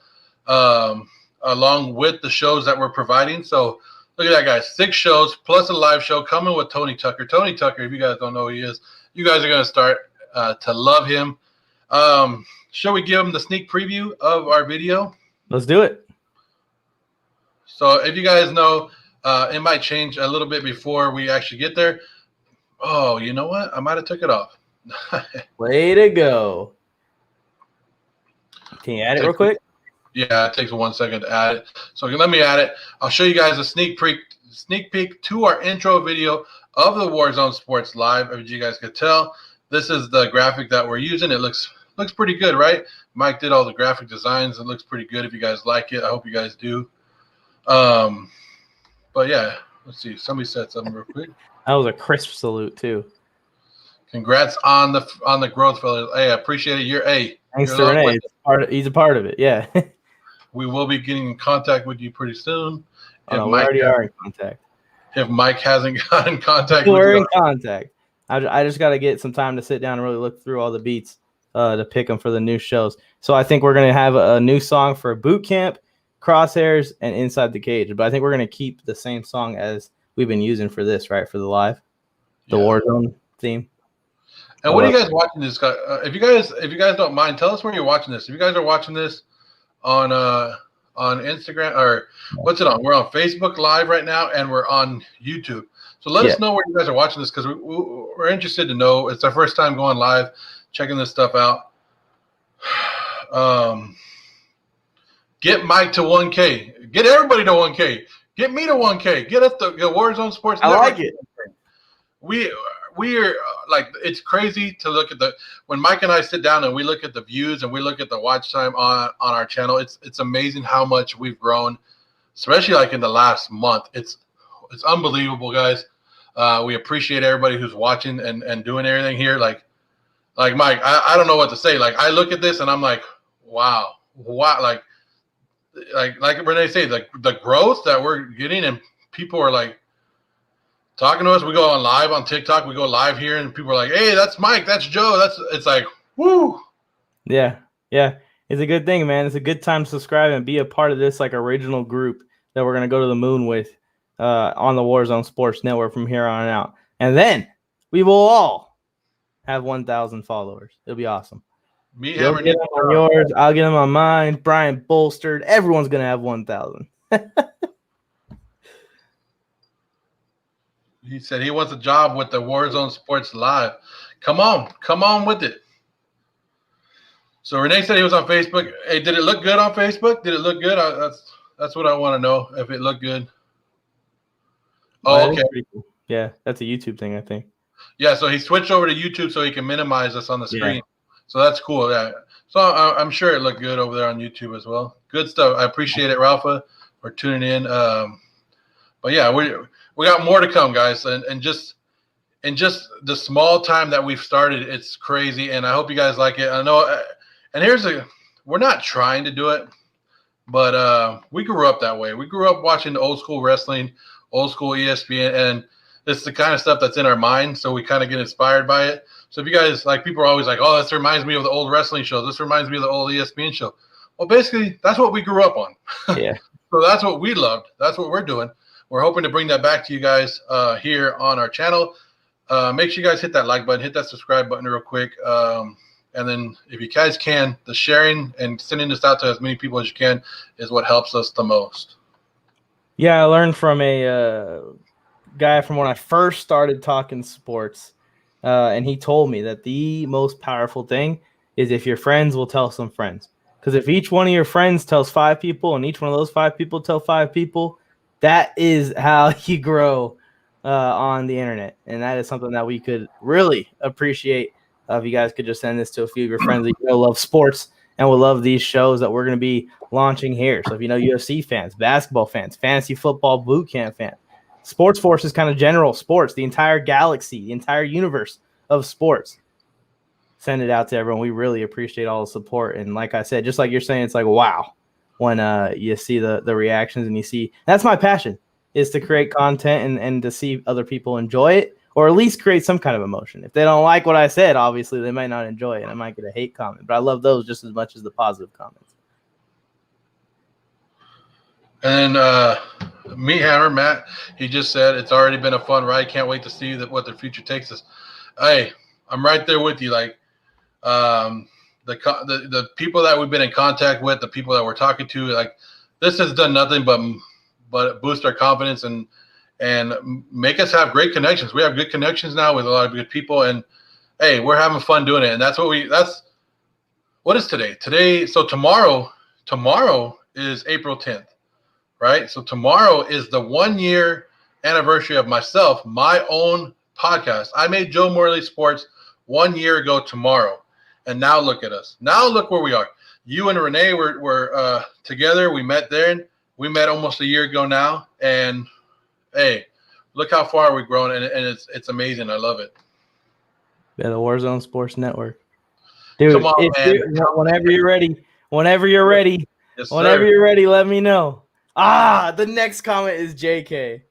along with the shows that we're providing. So look at that, guys. 6 shows plus a live show coming with Tony Tucker. Tony Tucker, if you guys don't know who he is, you guys are going to start to love him. Shall we give him the sneak preview of our video? Let's do it. So if you guys know, it might change a little bit before we actually get there. Oh, you know what? I might have took it off. Way to go. Can you add it real quick? Yeah, it takes 1 second to add it. So let me add it. I'll show you guys a sneak peek to our intro video of the Warzone Sports Live. As you guys could tell, this is the graphic that we're using. It looks pretty good, right? Mike did all the graphic designs. It looks pretty good. If you guys like it, I hope you guys do. But yeah, let's see. Somebody said something real quick. That was a crisp salute too. Congrats on the growth, fellas. Hey, I appreciate it. Thanks to Renee. He's a part of it. Yeah. We will be getting in contact with you pretty soon. We already are in contact. If Mike hasn't gotten in contact with you. We're in contact. I just got to get some time to sit down and really look through all the beats to pick them for the new shows. So I think we're going to have a new song for Boot Camp, Crosshairs, and Inside the Cage. But I think we're going to keep the same song as we've been using for this, right? For the live, the Warzone theme. And what are you guys watching this? If you guys don't mind, tell us where you're watching this. If you guys are watching this on Instagram or what's it on? We're on Facebook Live right now, and we're on YouTube. So let us know where you guys are watching this because we're interested to know. It's our first time going live, checking this stuff out. Get Mike to 1K. Get everybody to 1K. Get me to 1K. Get us the Warzone Sports. I like it. We are like, it's crazy to look at when Mike and I sit down and we look at the views and we look at the watch time on our channel. It's amazing how much we've grown, especially like in the last month. It's unbelievable, guys. We appreciate everybody who's watching and doing everything here. Like Mike, I don't know what to say. Like I look at this and I'm like, wow. Like like Renee said, the growth that we're getting, and people are like talking to us. We go on live on TikTok. We go live here, and people are like, "Hey, that's Mike. That's Joe." It's like, woo. Yeah. It's a good thing, man. It's a good time to subscribe and be a part of this like original group that we're gonna go to the moon with on the Warzone Sports Network from here on out. And then we will all have 1,000 followers. It'll be awesome. You'll get them on yours. I'll get them on mine. Brian Bolstered. Everyone's gonna have 1,000. He said he wants a job with the Warzone Sports Live. Come on with it. So Renee said he was on Facebook. Hey, did it look good on Facebook? Did it look good? That's what I want to know, if it looked good. Oh, okay. Cool. Yeah, that's a YouTube thing, I think. Yeah, so he switched over to YouTube so he can minimize us on the screen. Yeah. So that's cool. Yeah. So I'm sure it looked good over there on YouTube as well. Good stuff. I appreciate it, Ralpha, for tuning in. But yeah, we got more to come, guys, and just the small time that we've started, it's crazy, and I hope you guys like it. I know, and we're not trying to do it, but we grew up that way. We grew up watching the old school wrestling, old school ESPN, and it's the kind of stuff that's in our mind, so we kind of get inspired by it. So if you guys, like, people are always like, "Oh, this reminds me of the old wrestling shows. This reminds me of the old ESPN show." Well, basically, that's what we grew up on. Yeah. So that's what we loved. That's what we're doing. We're hoping to bring that back to you guys here on our channel. Make sure you guys hit that like button, hit that subscribe button real quick. And then if you guys can, the sharing and sending this out to as many people as you can is what helps us the most. Yeah, I learned from a guy from when I first started talking sports, and he told me that the most powerful thing is if your friends will tell some friends. Because if each one of your friends tells 5 people and each one of those 5 people tell 5 people, that is how you grow on the internet. And that is something that we could really appreciate if you guys could just send this to a few of your friends that you know love sports and will love these shows that we're going to be launching here. So if you know UFC fans, basketball fans, fantasy football boot camp fans, Sports Force is kind of general sports, the entire galaxy, the entire universe of sports. Send it out to everyone. We really appreciate all the support. And like I said, just like you're saying, it's like, wow, when you see the reactions and you see, that's my passion, is to create content and to see other people enjoy it, or at least create some kind of emotion. If they don't like what I said, obviously they might not enjoy it. I might get a hate comment, but I love those just as much as the positive comments. And Meat Hammer, Matt, he just said, it's already been a fun ride. Can't wait to see what the future takes us. Hey, I'm right there with you. Like, the people that we've been in contact with, the people that we're talking to, like, this has done nothing but boost our confidence and make us have great connections. We have good connections now with a lot of good people, and hey, we're having fun doing it. And that's what is today? So tomorrow is April 10th, right? So tomorrow is the 1-year anniversary of my own podcast. I made Joe Morley Sports 1 year ago tomorrow. And now look at us. Now look where we are. You and Renee were together. We met there. We met almost a year ago now. And hey, look how far we've grown. And it's amazing. I love it. Yeah, the Warzone Sports Network. Dude, come on, man. Whenever you're ready. Yes, whenever sir. you're ready, let me know. The next comment is JK.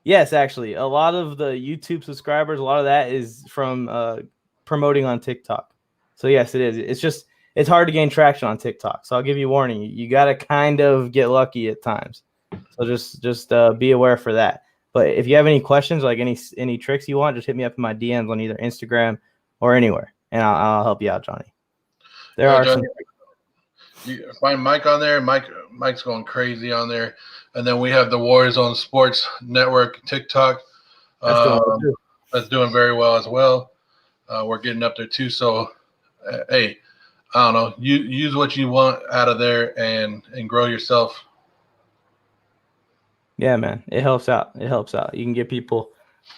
Yes, actually, a lot of the YouTube subscribers, a lot of that is from promoting on TikTok. So yes, it is. It's hard to gain traction on TikTok. So I'll give you a warning. You got to kind of get lucky at times. So just be aware for that. But if you have any questions, like any tricks you want, just hit me up in my DMs on either Instagram or anywhere, and I'll help you out, Johnny. There are Johnny, you find Mike on there. Mike's going crazy on there. And then we have the Warzone Sports Network TikTok. That's doing very well as well. We're getting up there too. So, hey, I don't know. You use what you want out of there and grow yourself. Yeah, man, it helps out. You can get people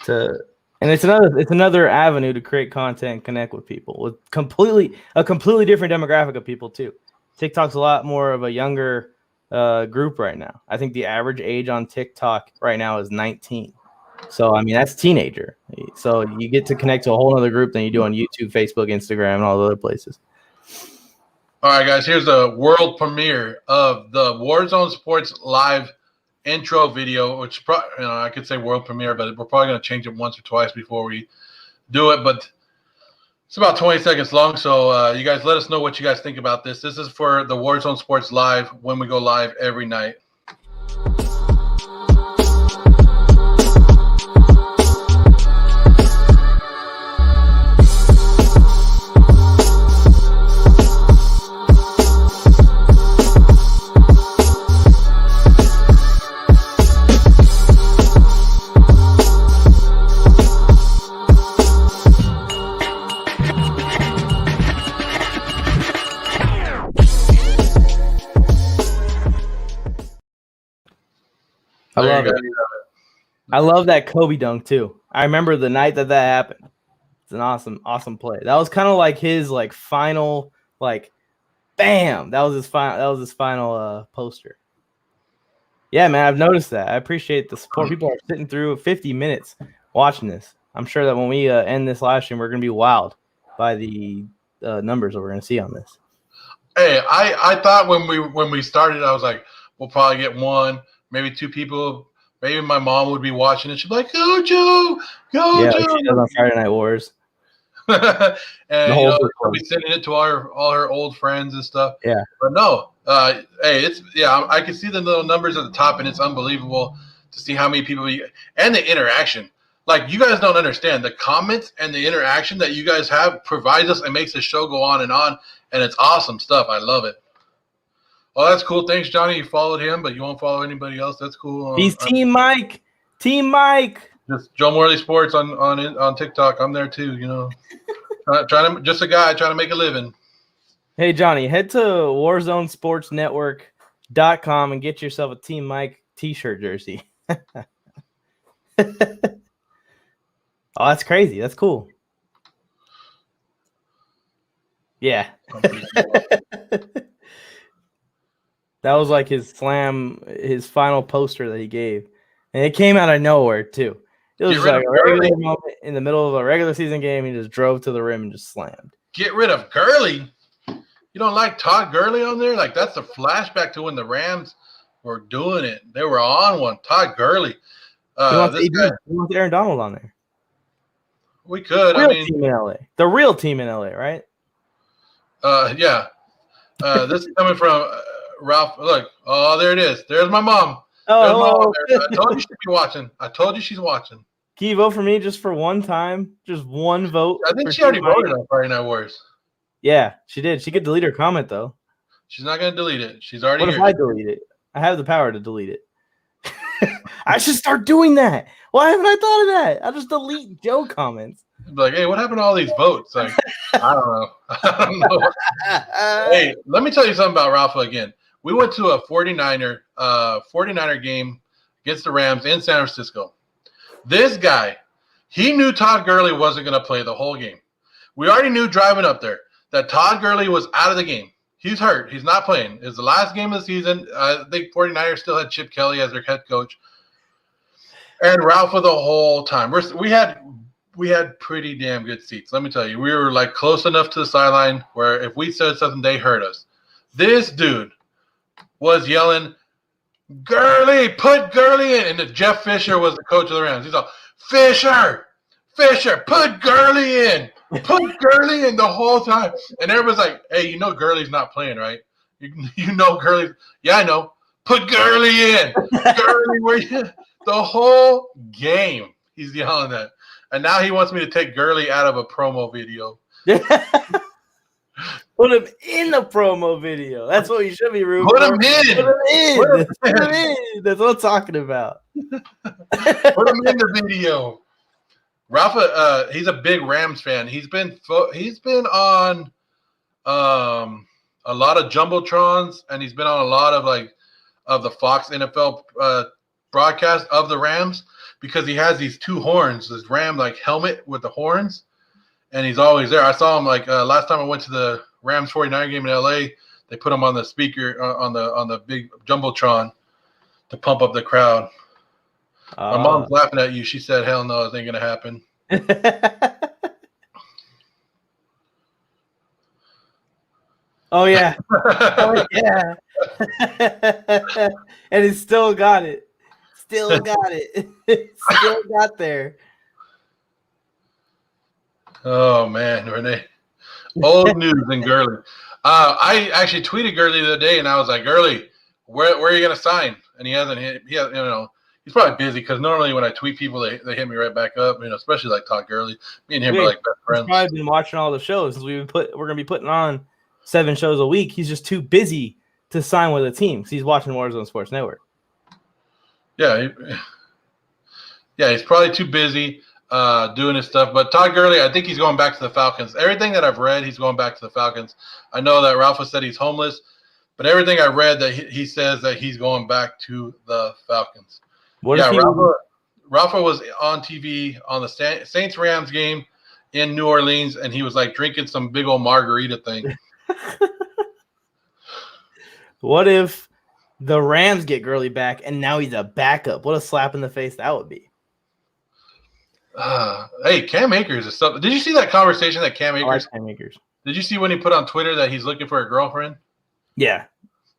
to, and it's another avenue to create content and connect with people with a completely different demographic of people too. TikTok's a lot more of a younger group right now. I think the average age on TikTok right now is 19. So, I mean, that's teenager. So you get to connect to a whole other group than you do on YouTube, Facebook, Instagram, and all the other places. All right, guys, here's the world premiere of the Warzone Sports live intro video, which I could say world premiere, but we're probably going to change it once or twice before we do it. But it's about 20 seconds long, so you guys let us know what you guys think about this. This is for the Warzone Sports live when we go live every night. I love it. I love that Kobe dunk too. I remember the night that happened. It's an awesome play. That was kind of like his final bam. That was his final poster. Yeah, man, I've noticed that. I appreciate the support. People are sitting through 50 minutes watching this. I'm sure that when we end this live stream, we're gonna be wowed by the numbers that we're gonna see on this. Hey, I thought when we started, I was like, we'll probably get one, maybe two people. Maybe my mom would be watching it. She'd be like, "Go, Joe! Go, Joe!" Like she does on Friday Night Wars. And she'll be sending it to all her old friends and stuff. Yeah. But no, hey, I can see the little numbers at the top, and it's unbelievable to see how many people and the interaction. Like, you guys don't understand the comments and the interaction that you guys have provides us and makes the show go on, and it's awesome stuff. I love it. Oh, that's cool. Thanks, Johnny. You followed him, but you won't follow anybody else. That's cool. He's Team Mike. Team Mike. Just Joe Morley Sports on TikTok. I'm there too. Just a guy trying to make a living. Hey, Johnny, head to WarzoneSportsNetwork.com and get yourself a Team Mike t-shirt jersey. Oh, that's crazy. That's cool. Yeah. That was like his final poster that he gave. And it came out of nowhere, too. It was like a regular moment in the middle of a regular season game. He just drove to the rim and just slammed. Get rid of Gurley. You don't like Todd Gurley on there? Like, that's a flashback to when the Rams were doing it. They were on one. Todd Gurley. He wants Aaron Donald on there. We could. Team in LA. The real team in LA, right? Yeah. This is coming from Ralph. Look. Oh, there it is. There's my mom. Oh, I told you she'd be watching. I told you she's watching. Can you vote for me just for one time? Just one vote? I think she already voted on Friday Night Wars. Yeah, she did. She could delete her comment, though. She's not going to delete it. She's already here. What if I delete it? I have the power to delete it. I should start doing that. Why haven't I thought of that? I'll just delete Joe comments. Like, hey, what happened to all these votes? Like, I don't know. Hey, let me tell you something about Ralph again. We went to a 49er game against the Rams in San Francisco. This guy, he knew Todd Gurley wasn't going to play the whole game. We already knew driving up there that Todd Gurley was out of the game. He's hurt. He's not playing. It's the last game of the season. I think 49ers still had Chip Kelly as their head coach. And Ralph for the whole time. We had pretty damn good seats. Let me tell you, we were like close enough to the sideline where if we said something, they heard us. This dude was yelling, "Gurley, put Gurley in." And Jeff Fisher was the coach of the Rams. He's like, Fisher, put Gurley in. Put Gurley in the whole time. And everybody's like, hey, Gurley's not playing, right? You know Gurley. Yeah, I know. Put Gurley in. Gurley, where you? The whole game, he's yelling that. And now he wants me to take Gurley out of a promo video. Put him in the promo video. That's what you should be rooting for. Put him in. Put him in. That's what I'm talking about. Put him in the video. Ralph, he's a big Rams fan. He's been on a lot of jumbotrons, and he's been on a lot of the Fox NFL broadcast of the Rams because he has these two horns, this Ram helmet with the horns, and he's always there. I saw him last time I went to the Rams 49 game in LA. They put him on the speaker on the big jumbotron to pump up the crowd. My mom's laughing at you. She said, "Hell no, it ain't gonna happen." Oh yeah. Oh yeah. And he still got it. Still got it. Still got there. Oh man, Renee. Old news and Gurley. I actually tweeted Gurley the other day, and I was like, Gurley, where are you gonna sign? And he hasn't hit. He has, he's probably busy because normally when I tweet people, they hit me right back up. Especially like Todd Gurley. Me and him are like best friends. He's probably been watching all the shows since we're gonna be putting on 7 shows a week. He's just too busy to sign with a team. So he's watching Warzone Sports Network. Yeah, he's probably too busy doing his stuff. But Todd Gurley, I think he's going back to the Falcons. Everything that I've read, he's going back to the Falcons. I know that Ralph said he's homeless, but everything I read that he says that he's going back to the Falcons. Ralph was on TV on the Saints-Rams game in New Orleans, and he was like drinking some big old margarita thing. What if the Rams get Gurley back and now he's a backup? What a slap in the face that would be. Hey, Cam Akers is something. Did you see that conversation that Cam Akers? I like Cam Akers. Did you see when he put on Twitter that he's looking for a girlfriend? Yeah.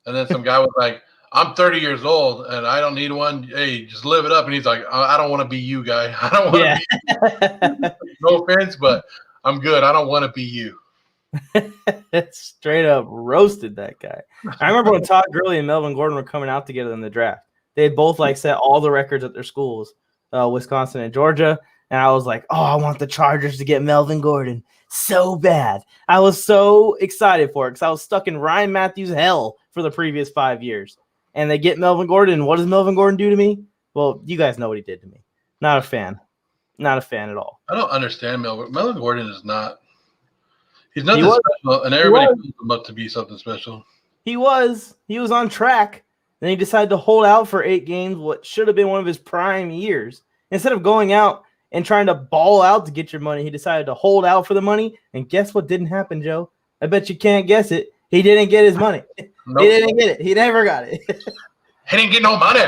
And then some guy was like, I'm 30 years old and I don't need one. Hey, just live it up. And he's like, I don't want to be you, guy. I don't want to be you. No offense, but I'm good. I don't want to be you. Straight up roasted that guy. I remember when Todd Gurley and Melvin Gordon were coming out together in the draft. They had both set all the records at their schools, Wisconsin and Georgia. And I was like, oh, I want the Chargers to get Melvin Gordon so bad. I was so excited for it because I was stuck in Ryan Matthews hell for the previous 5 years. And they get Melvin Gordon. What does Melvin Gordon do to me? Well, you guys know what he did to me. Not a fan. Not a fan at all. I don't understand Melvin. Melvin Gordon is not. He's nothing special, and everybody calls him up to be something special. He was on track. Then he decided to hold out for 8 games, what should have been one of his prime years. Instead of going out and trying to ball out to get your money, he decided to hold out for the money. And guess what didn't happen, Joe? I bet you can't guess it. He didn't get his money. Nope. He didn't get it. He never got it. He didn't get no money.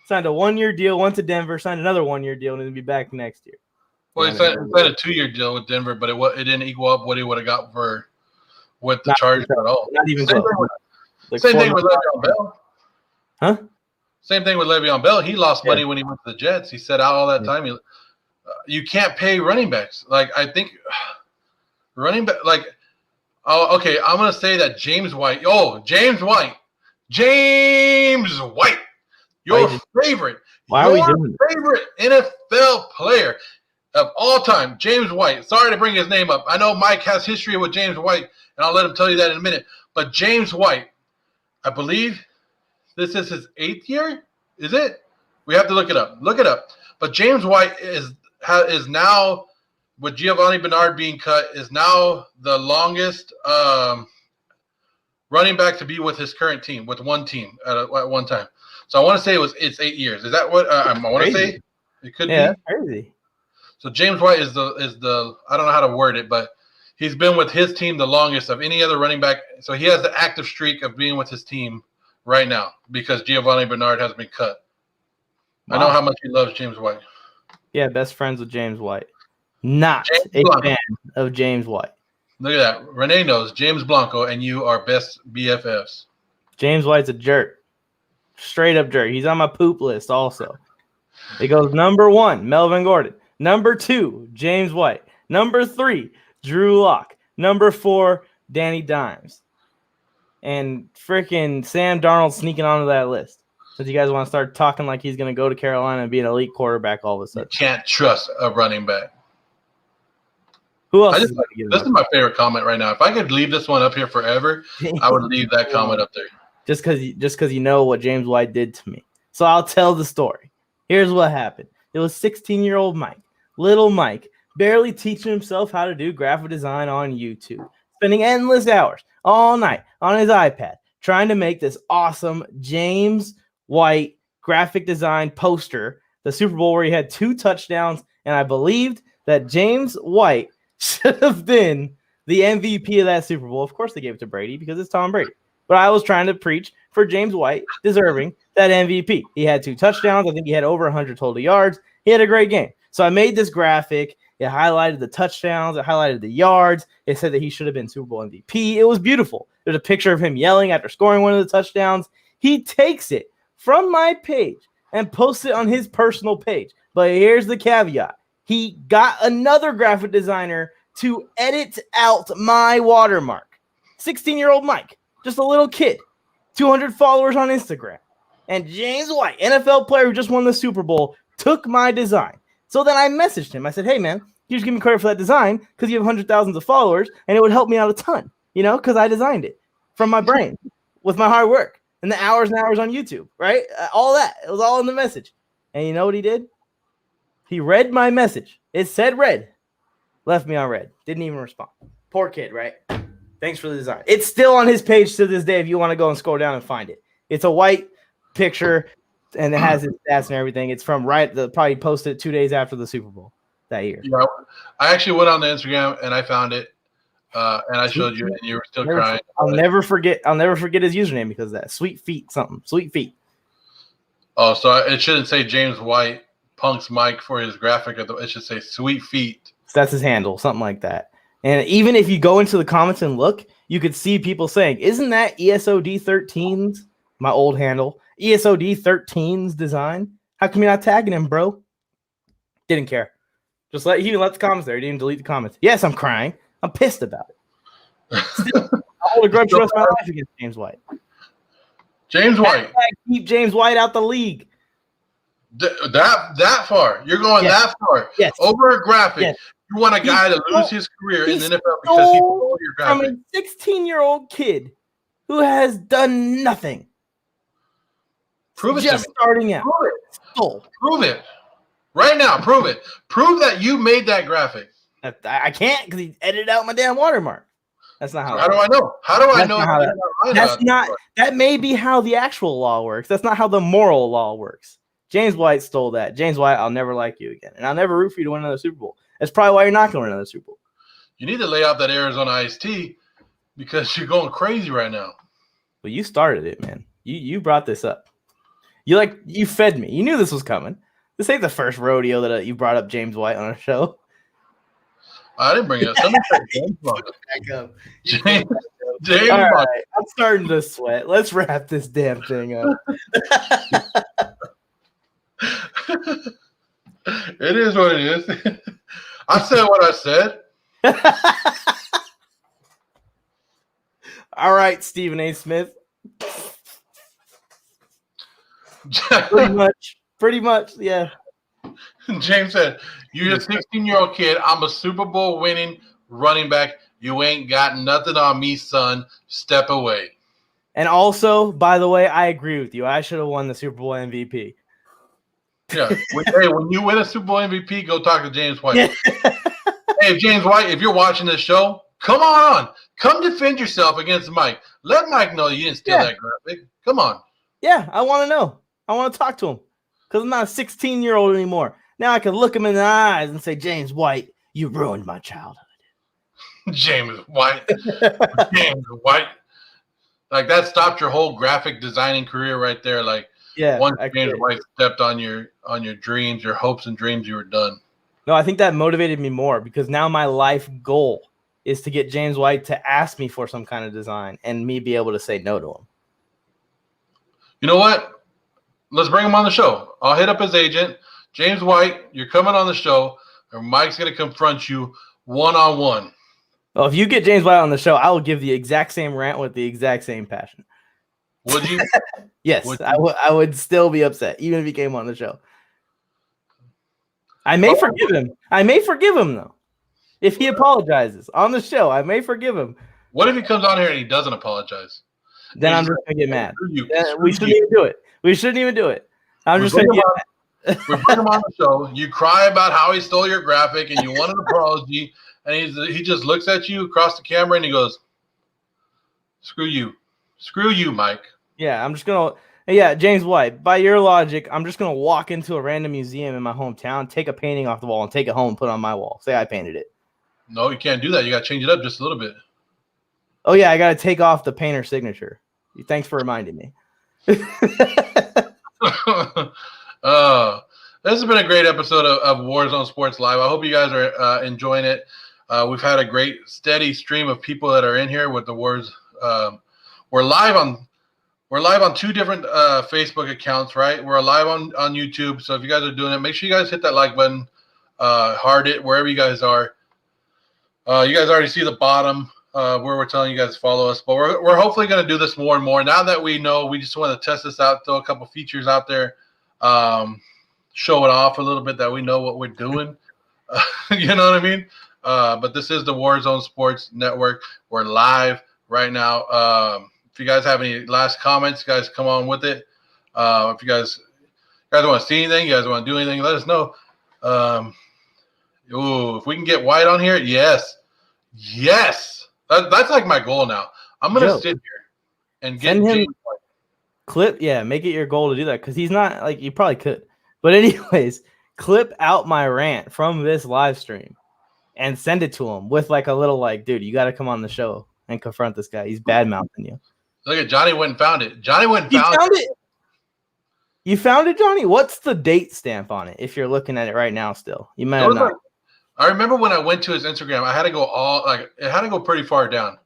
Signed a 1-year deal, went to Denver, signed another 1-year deal, and he'll be back next year. Well, he signed a 2-year deal with Denver, but it didn't equal up what he would have got with the Chargers at all. Not even close. Same thing with Le'Veon Bell. Huh? Same thing with Le'Veon Bell. He lost money when he went to the Jets. He said out all that time. You can't pay running backs. Like, I think running back, like, oh, okay, I'm going to say that James White. Oh, James White. Your favorite. Why are we doing this? Favorite NFL player of all time, James White. Sorry to bring his name up. I know Mike has history with James White, and I'll let him tell you that in a minute. But James White, I believe this is his 8th year. Is it? We have to look it up. Look it up. But James White is now, with Giovanni Bernard being cut, is now the longest running back to be with his current team, with one team at one time. So I want to say it's 8 years. Is that what I want to say? It could be. Yeah, crazy. So James White is the I don't know how to word it, but he's been with his team the longest of any other running back. So he has the active streak of being with his team right now because Giovanni Bernard has been cut. Wow. I know how much he loves James White. Yeah, best friends with James White. Not a fan of James White. Look at that. Renee knows James Blanco, and you are best BFFs. James White's a jerk. Straight up jerk. He's on my poop list also. It goes number 1, Melvin Gordon. Number 2, James White. Number 3, Drew Lock. Number 4, Danny Dimes. And freaking Sam Darnold sneaking onto that list. So you guys want to start talking like he's going to go to Carolina and be an elite quarterback all of a sudden. You can't trust a running back. Who else? This is my favorite comment right now. If I could leave this one up here forever, I would leave that comment up there. Just because you know what James White did to me. So I'll tell the story. Here's what happened. It was 16-year-old Mike, little Mike, barely teaching himself how to do graphic design on YouTube, spending endless hours all night on his iPad trying to make this awesome James White graphic design poster, the Super Bowl where he had 2 touchdowns, and I believed that James White should have been the MVP of that Super Bowl. Of course they gave it to Brady because it's Tom Brady. But I was trying to preach for James White deserving that MVP. He had 2 touchdowns. I think he had over 100 total yards. He had a great game. So I made this graphic, It highlighted the touchdowns. It highlighted the yards. It said that he should have been Super Bowl MVP. It was beautiful. There's a picture of him yelling after scoring one of the touchdowns. He takes it from my page and posts it on his personal page. But here's the caveat. He got another graphic designer to edit out my watermark. 16-year-old Mike, just a little kid, 200 followers on Instagram. And James White, NFL player who just won the Super Bowl, took my design. So then I messaged him. I said, hey, man, you just give me credit for that design because you have hundreds of thousands of followers, and it would help me out a ton, because I designed it from my brain with my hard work and the hours and hours on YouTube, right? All that. It was all in the message. And you know what he did? He read my message. It said red. Left me on red. Didn't even respond. Poor kid, right? Thanks for the design. It's still on his page to this day if you want to go and scroll down and find it. It's a white picture. And it has his stats and everything. It's from probably posted 2 days after the Super Bowl that year. Yeah, I actually went on the Instagram and I found it, and I showed you, and you were still crying. I'll never forget his username because of that. Sweet feet, something. Sweet feet. Oh, so it shouldn't say James White punks Mike for his graphic. It should say Sweet Feet. So that's his handle, something like that. And even if you go into the comments and look, you could see people saying, "Isn't that ESOD13's my old handle?" ESOD13's design. How come you're not tagging him, bro? Didn't care. He didn't let the comments there. He didn't delete the comments. Yes, I'm crying. I'm pissed about it. Still, I'll hold a grudge for the rest of my life against James White. James White. Keep James White out the league. That far. You're going that far. Yes. Over a graphic. Yes. You want a guy to lose his career in the NFL because he stole your graphic. From a 16-year-old kid who has done nothing. Prove it just to me. Starting out. Prove it. Prove it. Right now, prove it. Prove that you made that graphic. I can't because he edited out my damn watermark. That's not how. How do I know? How do I know? That's not. That may be how the actual law works. That's not how the moral law works. James White stole that. James White, I'll never like you again, and I'll never root for you to win another Super Bowl. That's probably why you're not going to win another Super Bowl. You need to lay out that Arizona iced tea because you're going crazy right now. Well, you started it, man. You brought this up. You fed me. You knew this was coming. This ain't the first rodeo that you brought up James White on a show. I didn't bring it up. Somebody said James White. James All White. Right. I'm starting to sweat. Let's wrap this damn thing up. It is what it is. I said what I said. All right, Stephen A. Smith. Pretty much, yeah. James said, "You're a 16-year-old kid. I'm a Super Bowl winning running back. You ain't got nothing on me, son. Step away." And also, by the way, I agree with you. I should have won the Super Bowl MVP. Yeah. When you win a Super Bowl MVP, go talk to James White. Hey, James White, if you're watching this show, come on. Come defend yourself against Mike. Let Mike know you didn't steal that graphic. Come on. Yeah, I want to know. I want to talk to him because I'm not a 16-year-old anymore. Now I can look him in the eyes and say, James White, you ruined my childhood. James White. James White. Like, that stopped your whole graphic designing career right there. Like, once James White stepped on your dreams, your hopes and dreams, you were done. No, I think that motivated me more because now my life goal is to get James White to ask me for some kind of design and me be able to say no to him. You know what? Let's bring him on the show. I'll hit up his agent. James White, you're coming on the show, or Mike's going to confront you one-on-one. Well, if you get James White on the show, I will give the exact same rant with the exact same passion. Would you? Yes, I would still be upset, even if he came on the show. I may forgive him. I may forgive him, though. If he apologizes on the show, I may forgive him. What if he comes on here and he doesn't apologize? Then I'm just going to get mad. We shouldn't even do it. We shouldn't even do it. I'm just going to get mad. We bring him on the show. You cry about how he stole your graphic and you want an apology. And he just looks at you across the camera and he goes, "Screw you. Screw you, Mike." Yeah, I'm just going to. Yeah, James White, by your logic, I'm just going to walk into a random museum in my hometown, take a painting off the wall, and take it home and put it on my wall. Say I painted it. No, you can't do that. You got to change it up just a little bit. Oh, yeah, I got to take off the painter's signature. Thanks for reminding me. This has been a great episode of Warzone Sports Live. I hope you guys are enjoying it. We've had a great, steady stream of people that are in here with the Wars. We're live on two different Facebook accounts, right? We're live on YouTube. So if you guys are doing it, make sure you guys hit that like button, heart it wherever you guys are. You guys already see the bottom where we're telling you guys to follow us. But we're hopefully going to do this more and more. Now that we know, we just want to test this out, throw a couple features out there. Show it off a little bit that we know what we're doing. You know what I mean? But this is the Warzone Sports Network. We're live right now. If you guys have any last comments, guys, come on with it. If you guys want to see anything, you guys want to do anything, let us know. If we can get White on here, yes. That's like my goal now. I'm going to sit here and get James White. Clip, make it your goal to do that because he's not like you probably could. But anyways, clip out my rant from this live stream and send it to him with like a little like, dude, you got to come on the show and confront this guy. He's bad mouthing you. Look at Johnny went and found it. Johnny went and found it. You found it, Johnny? What's the date stamp on it? If you're looking at it right now, still, you might have not. I remember when I went to his Instagram, I had to go it had to go pretty far down.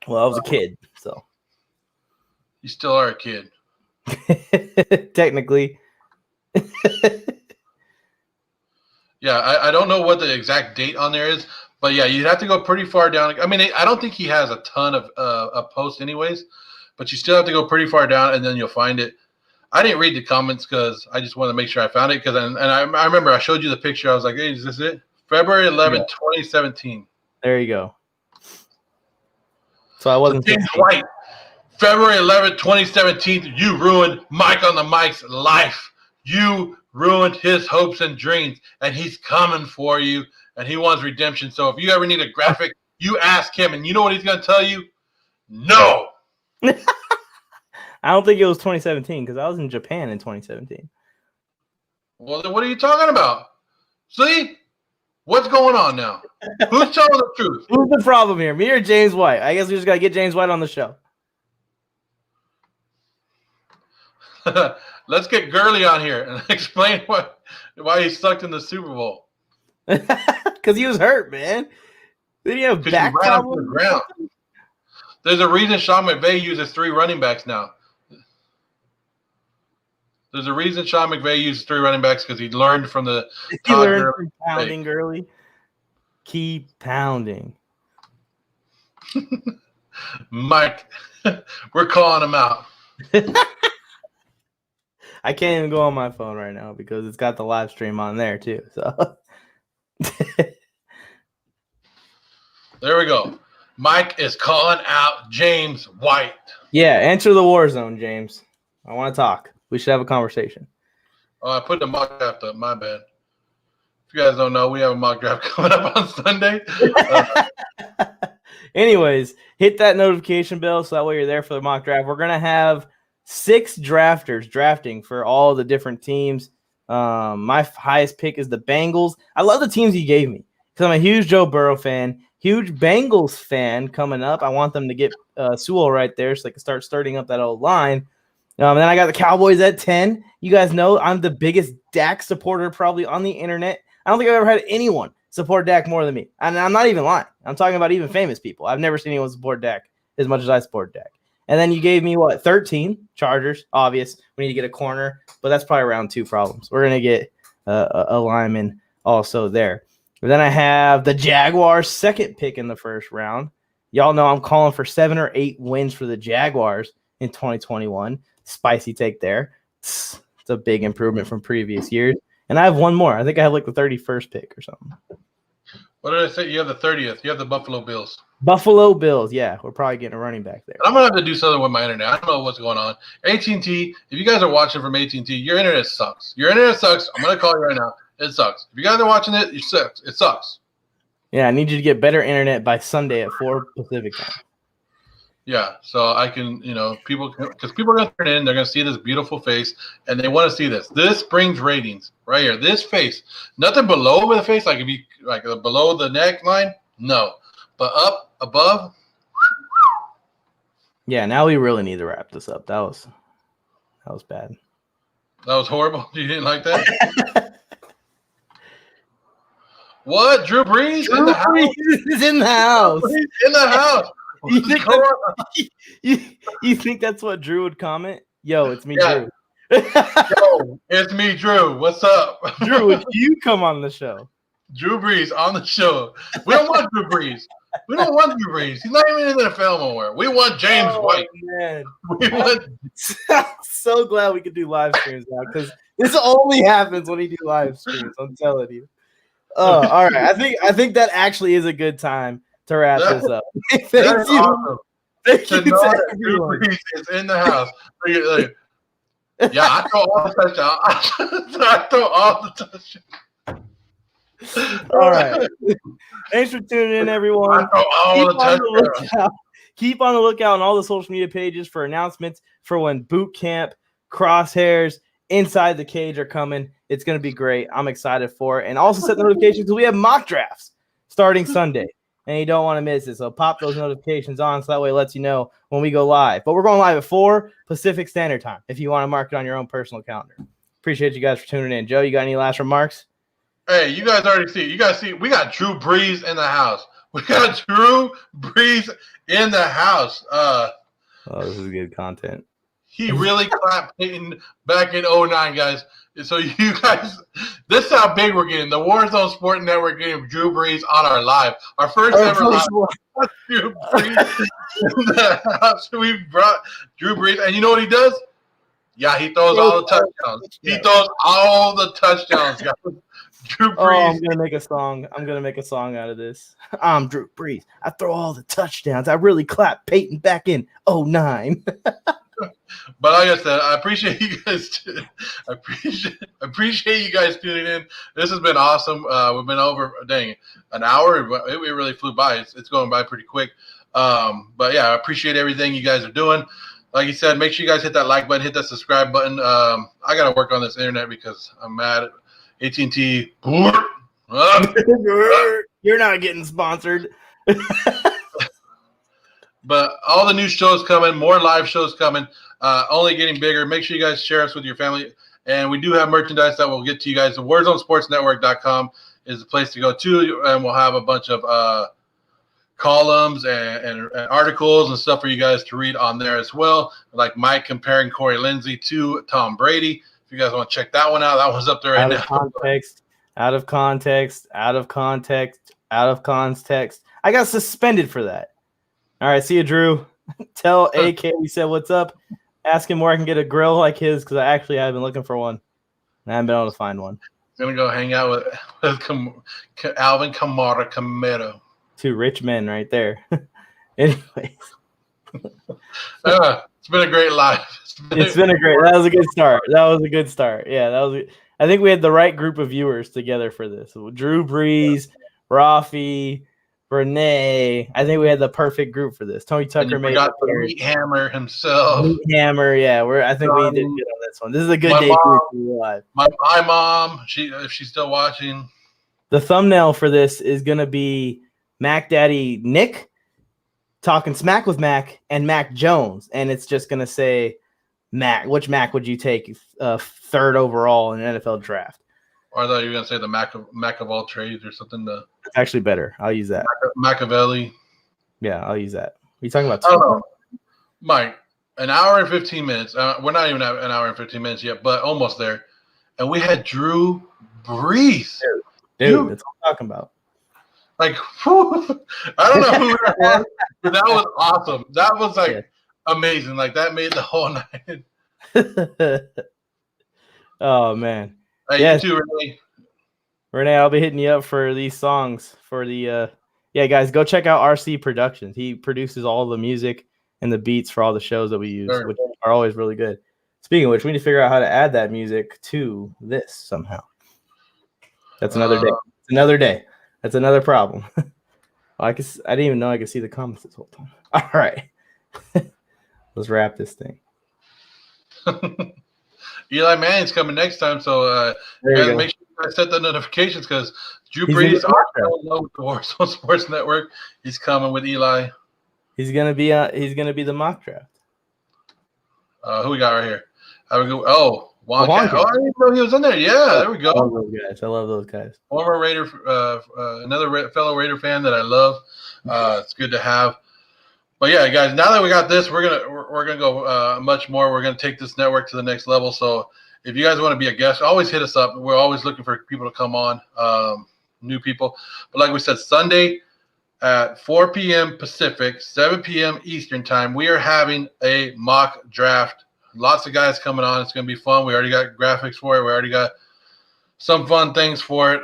Well, I was a kid, so you still are a kid. Technically. Yeah, I don't know what the exact date on there is, but yeah, you'd have to go pretty far down. I mean, I don't think he has a ton of posts anyways, but you still have to go pretty far down, and then you'll find it. I didn't read the comments because I just wanted to make sure I found it. I remember I showed you the picture. I was like, hey, is this it? February 11th, 2017. There you go. So I wasn't right. February 11th, 2017, you ruined Mike on the Mic's life. You ruined his hopes and dreams, and he's coming for you, and he wants redemption. So if you ever need a graphic, you ask him, and you know what he's going to tell you? No. I don't think it was 2017 because I was in Japan in 2017. Well, then what are you talking about? See? What's going on now? Who's telling the truth? Who's the problem here? Me or James White? I guess we just got to get James White on the show. Let's get Gurley on here and explain why he sucked in the Super Bowl. Because he was hurt, man. Did he have back problems? The ground. There's a reason Sean McVay uses 3 running backs now. There's a reason Sean McVay uses 3 running backs because he learned from the pounding Gurley. Keep pounding. Mike, we're calling him out. I can't even go on my phone right now because it's got the live stream on there too. So there we go. Mike is calling out James White. Yeah, enter the war zone, James. I want to talk. We should have a conversation. Oh, I put the mock draft up. My bad. If you guys don't know, we have a mock draft coming up on Sunday. Anyways, hit that notification bell so that way you're there for the mock draft. We're going to have 6 drafters drafting for all the different teams. My highest pick is the Bengals. I love the teams he gave me because I'm a huge Joe Burrow fan, huge Bengals fan coming up. I want them to get Sewell right there so they can start starting up that old line. And then I got the Cowboys at 10. You guys know I'm the biggest Dak supporter probably on the internet. I don't think I've ever had anyone support Dak more than me. And I'm not even lying. I'm talking about even famous people. I've never seen anyone support Dak as much as I support Dak. And then you gave me, 13? Chargers, obvious. We need to get a corner, but that's probably round 2 problems. We're going to get a lineman also there. But then I have the Jaguars' second pick in the first round. Y'all know I'm calling for 7 or 8 wins for the Jaguars in 2021. Spicy take there. It's a big improvement from previous years. And I have one more. I think I have like the 31st pick or something. What did I say? You have the 30th. You have the Buffalo Bills. Buffalo Bills. Yeah, we're probably getting a running back there. I'm going to have to do something with my internet. I don't know what's going on. AT&T, if you guys are watching from AT&T, your internet sucks. Your internet sucks. I'm going to call you right now. It sucks. If you guys are watching it, it sucks. It sucks. Yeah, I need you to get better internet by Sunday at 4 Pacific time. Yeah, so I can, because people are going to turn in, they're going to see this beautiful face, and they want to see this. This brings ratings right here. This face, nothing below the face, like if you below the neckline, no, but up above. Yeah, now we really need to wrap this up. That was bad. That was horrible. You didn't like that? What? Drew Brees in Drew the house? Brees is in the house. In the house. You What's think, going on? you think that's what Drew would comment? Yo, it's me, Yeah. Drew. Yo, it's me, Drew. What's up? Drew, would you come on the show? Drew Brees on the show. We don't want Drew Brees. We don't want Drew Brees. He's not even in the NFL anymore. We want James White. Man. We want. I'm so glad we could do live streams now because this only happens when we do live streams. I'm telling you. Oh, all right. I think that actually is a good time to wrap this up. Thank you. Awesome. Thank To you know to that Drew everyone. Brees is in the house. Yeah, I throw all the touchdowns. I throw all the touchdowns. All right. Thanks for tuning in, everyone. I throw all the touchdowns. Keep on the lookout on all the social media pages for announcements for when boot camp, crosshairs, inside the cage are coming. It's going to be great. I'm excited for it. And also set the notifications because we have mock drafts starting Sunday. And you don't want to miss it. So pop those notifications on so that way it lets you know when we go live. But we're going live at 4 Pacific Standard Time if you want to mark it on your own personal calendar. Appreciate you guys for tuning in. Joe, you got any last remarks? Hey, you guys already see. You guys see. We got Drew Brees in the house. We got Drew Brees in the house. Oh, this is good content. He really clapped Peyton back in 2009, guys. So you guys, this is how big we're getting. The Warzone Sports Network getting Drew Brees on our live. Our first ever live. Drew Brees in the house. We brought Drew Brees. And you know what he does? Yeah, he throws all the touchdowns. He throws all the touchdowns, guys. Drew Brees. Oh, I'm gonna make a song. I'm gonna make a song out of this. I'm Drew Brees. I throw all the touchdowns. I really clap Peyton back in 2009. But like I said, I appreciate you guys. I appreciate you guys tuning in. This has been awesome. We've been over an hour. It really flew by. It's going by pretty quick. But yeah, I appreciate everything you guys are doing. Like you said, make sure you guys hit that like button, hit that subscribe button. I got to work on this internet because I'm mad at AT&T. You're not getting sponsored. But all the new shows coming, more live shows coming, only getting bigger. Make sure you guys share us with your family. And we do have merchandise that we'll get to you guys. The WarzoneSportsNetwork.com is the place to go to. And we'll have a bunch of columns and articles and stuff for you guys to read on there as well. Like Mike comparing Corey Lindsey to Tom Brady. If you guys want to check that one out, that one's up there right now. Out of context. I got suspended for that. All right, see you, Drew. Tell AK we said what's up. Ask him where I can get a grill like his because I actually have been looking for one. I haven't been able to find one. I'm going to go hang out with Alvin Kamara Camaro. 2 rich men right there. Anyways. It's been a great life. That was a good start. Yeah, I think we had the right group of viewers together for this. Drew Brees, Rafi, Renee. I think we had the perfect group for this. Tony Tucker made the Meat Hammer himself. Meat Hammer, yeah. I think we did good on this one. This is a good day for live. My mom, if she's still watching. The thumbnail for this is gonna be Mac Daddy Nick talking smack with Mac and Mac Jones, and it's just gonna say Mac. Which Mac would you take 3rd overall in an NFL draft? Or I thought you were gonna say the Mac of all trades or something. It's actually better. I'll use that. Machiavelli. Yeah, I'll use that. Are you talking about? I don't know, Mike. An hour and 15 minutes. We're not even at an hour and 15 minutes yet, but almost there. And we had Drew Brees. Dude, that's what I'm talking about. Like, whew, I don't know who that was, but that was awesome. That was amazing. Like that made the whole night. Oh man. Hey, you too, Renee, I'll be hitting you up for these songs for the guys, go check out RC Productions. He produces all the music and the beats for all the shows that we use, which are always really good. Speaking of which, we need to figure out how to add that music to this somehow. That's another day. It's another day. That's another problem. I didn't even know I could see the comments this whole time. All right. Let's wrap this thing. Eli Manning's coming next time, so make sure you guys set the notifications because Drew Brees with the Warzone Sports Network. He's coming with Eli. He's gonna be the mock draft. Who we got right here? Juan Cat. Oh, I didn't know he was in there. Yeah, there we go. I love those guys. I love those guys. Former Raider, another fellow Raider fan that I love. It's good to have. But yeah, guys, now that we got this, we're gonna go much more. We're gonna take this network to the next level. So if you guys want to be a guest, always hit us up. We're always looking for people to come on, new people. But like we said, Sunday at 4 p.m. Pacific, 7 p.m. Eastern time, we are having a mock draft. Lots of guys coming on. It's going to be fun. We already got graphics for it. We already got some fun things for it.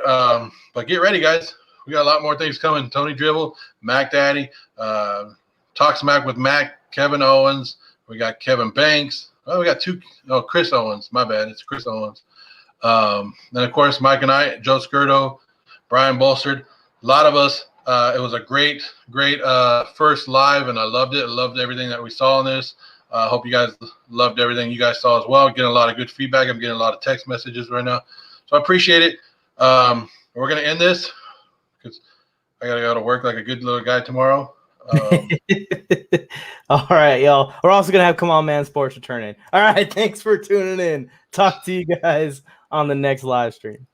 But get ready, guys. We got a lot more things coming. Tony Dribble, Mac Daddy, Talk Smack with Mac, Kevin Owens. We got Kevin Banks. Oh, we got Chris Owens. My bad. It's Chris Owens. Then, of course, Mike and I, Joe Skirdo, Brian Bolsterd. A lot of us. It was a great first live, and I loved it. I loved everything that we saw in this. I hope you guys loved everything you guys saw as well. Getting a lot of good feedback. I'm getting a lot of text messages right now. So I appreciate it. We're going to end this because I got to go to work like a good little guy tomorrow. All right, y'all. We're also going to have Come On Man Sports returning. All right, thanks for tuning in. Talk to you guys on the next live stream.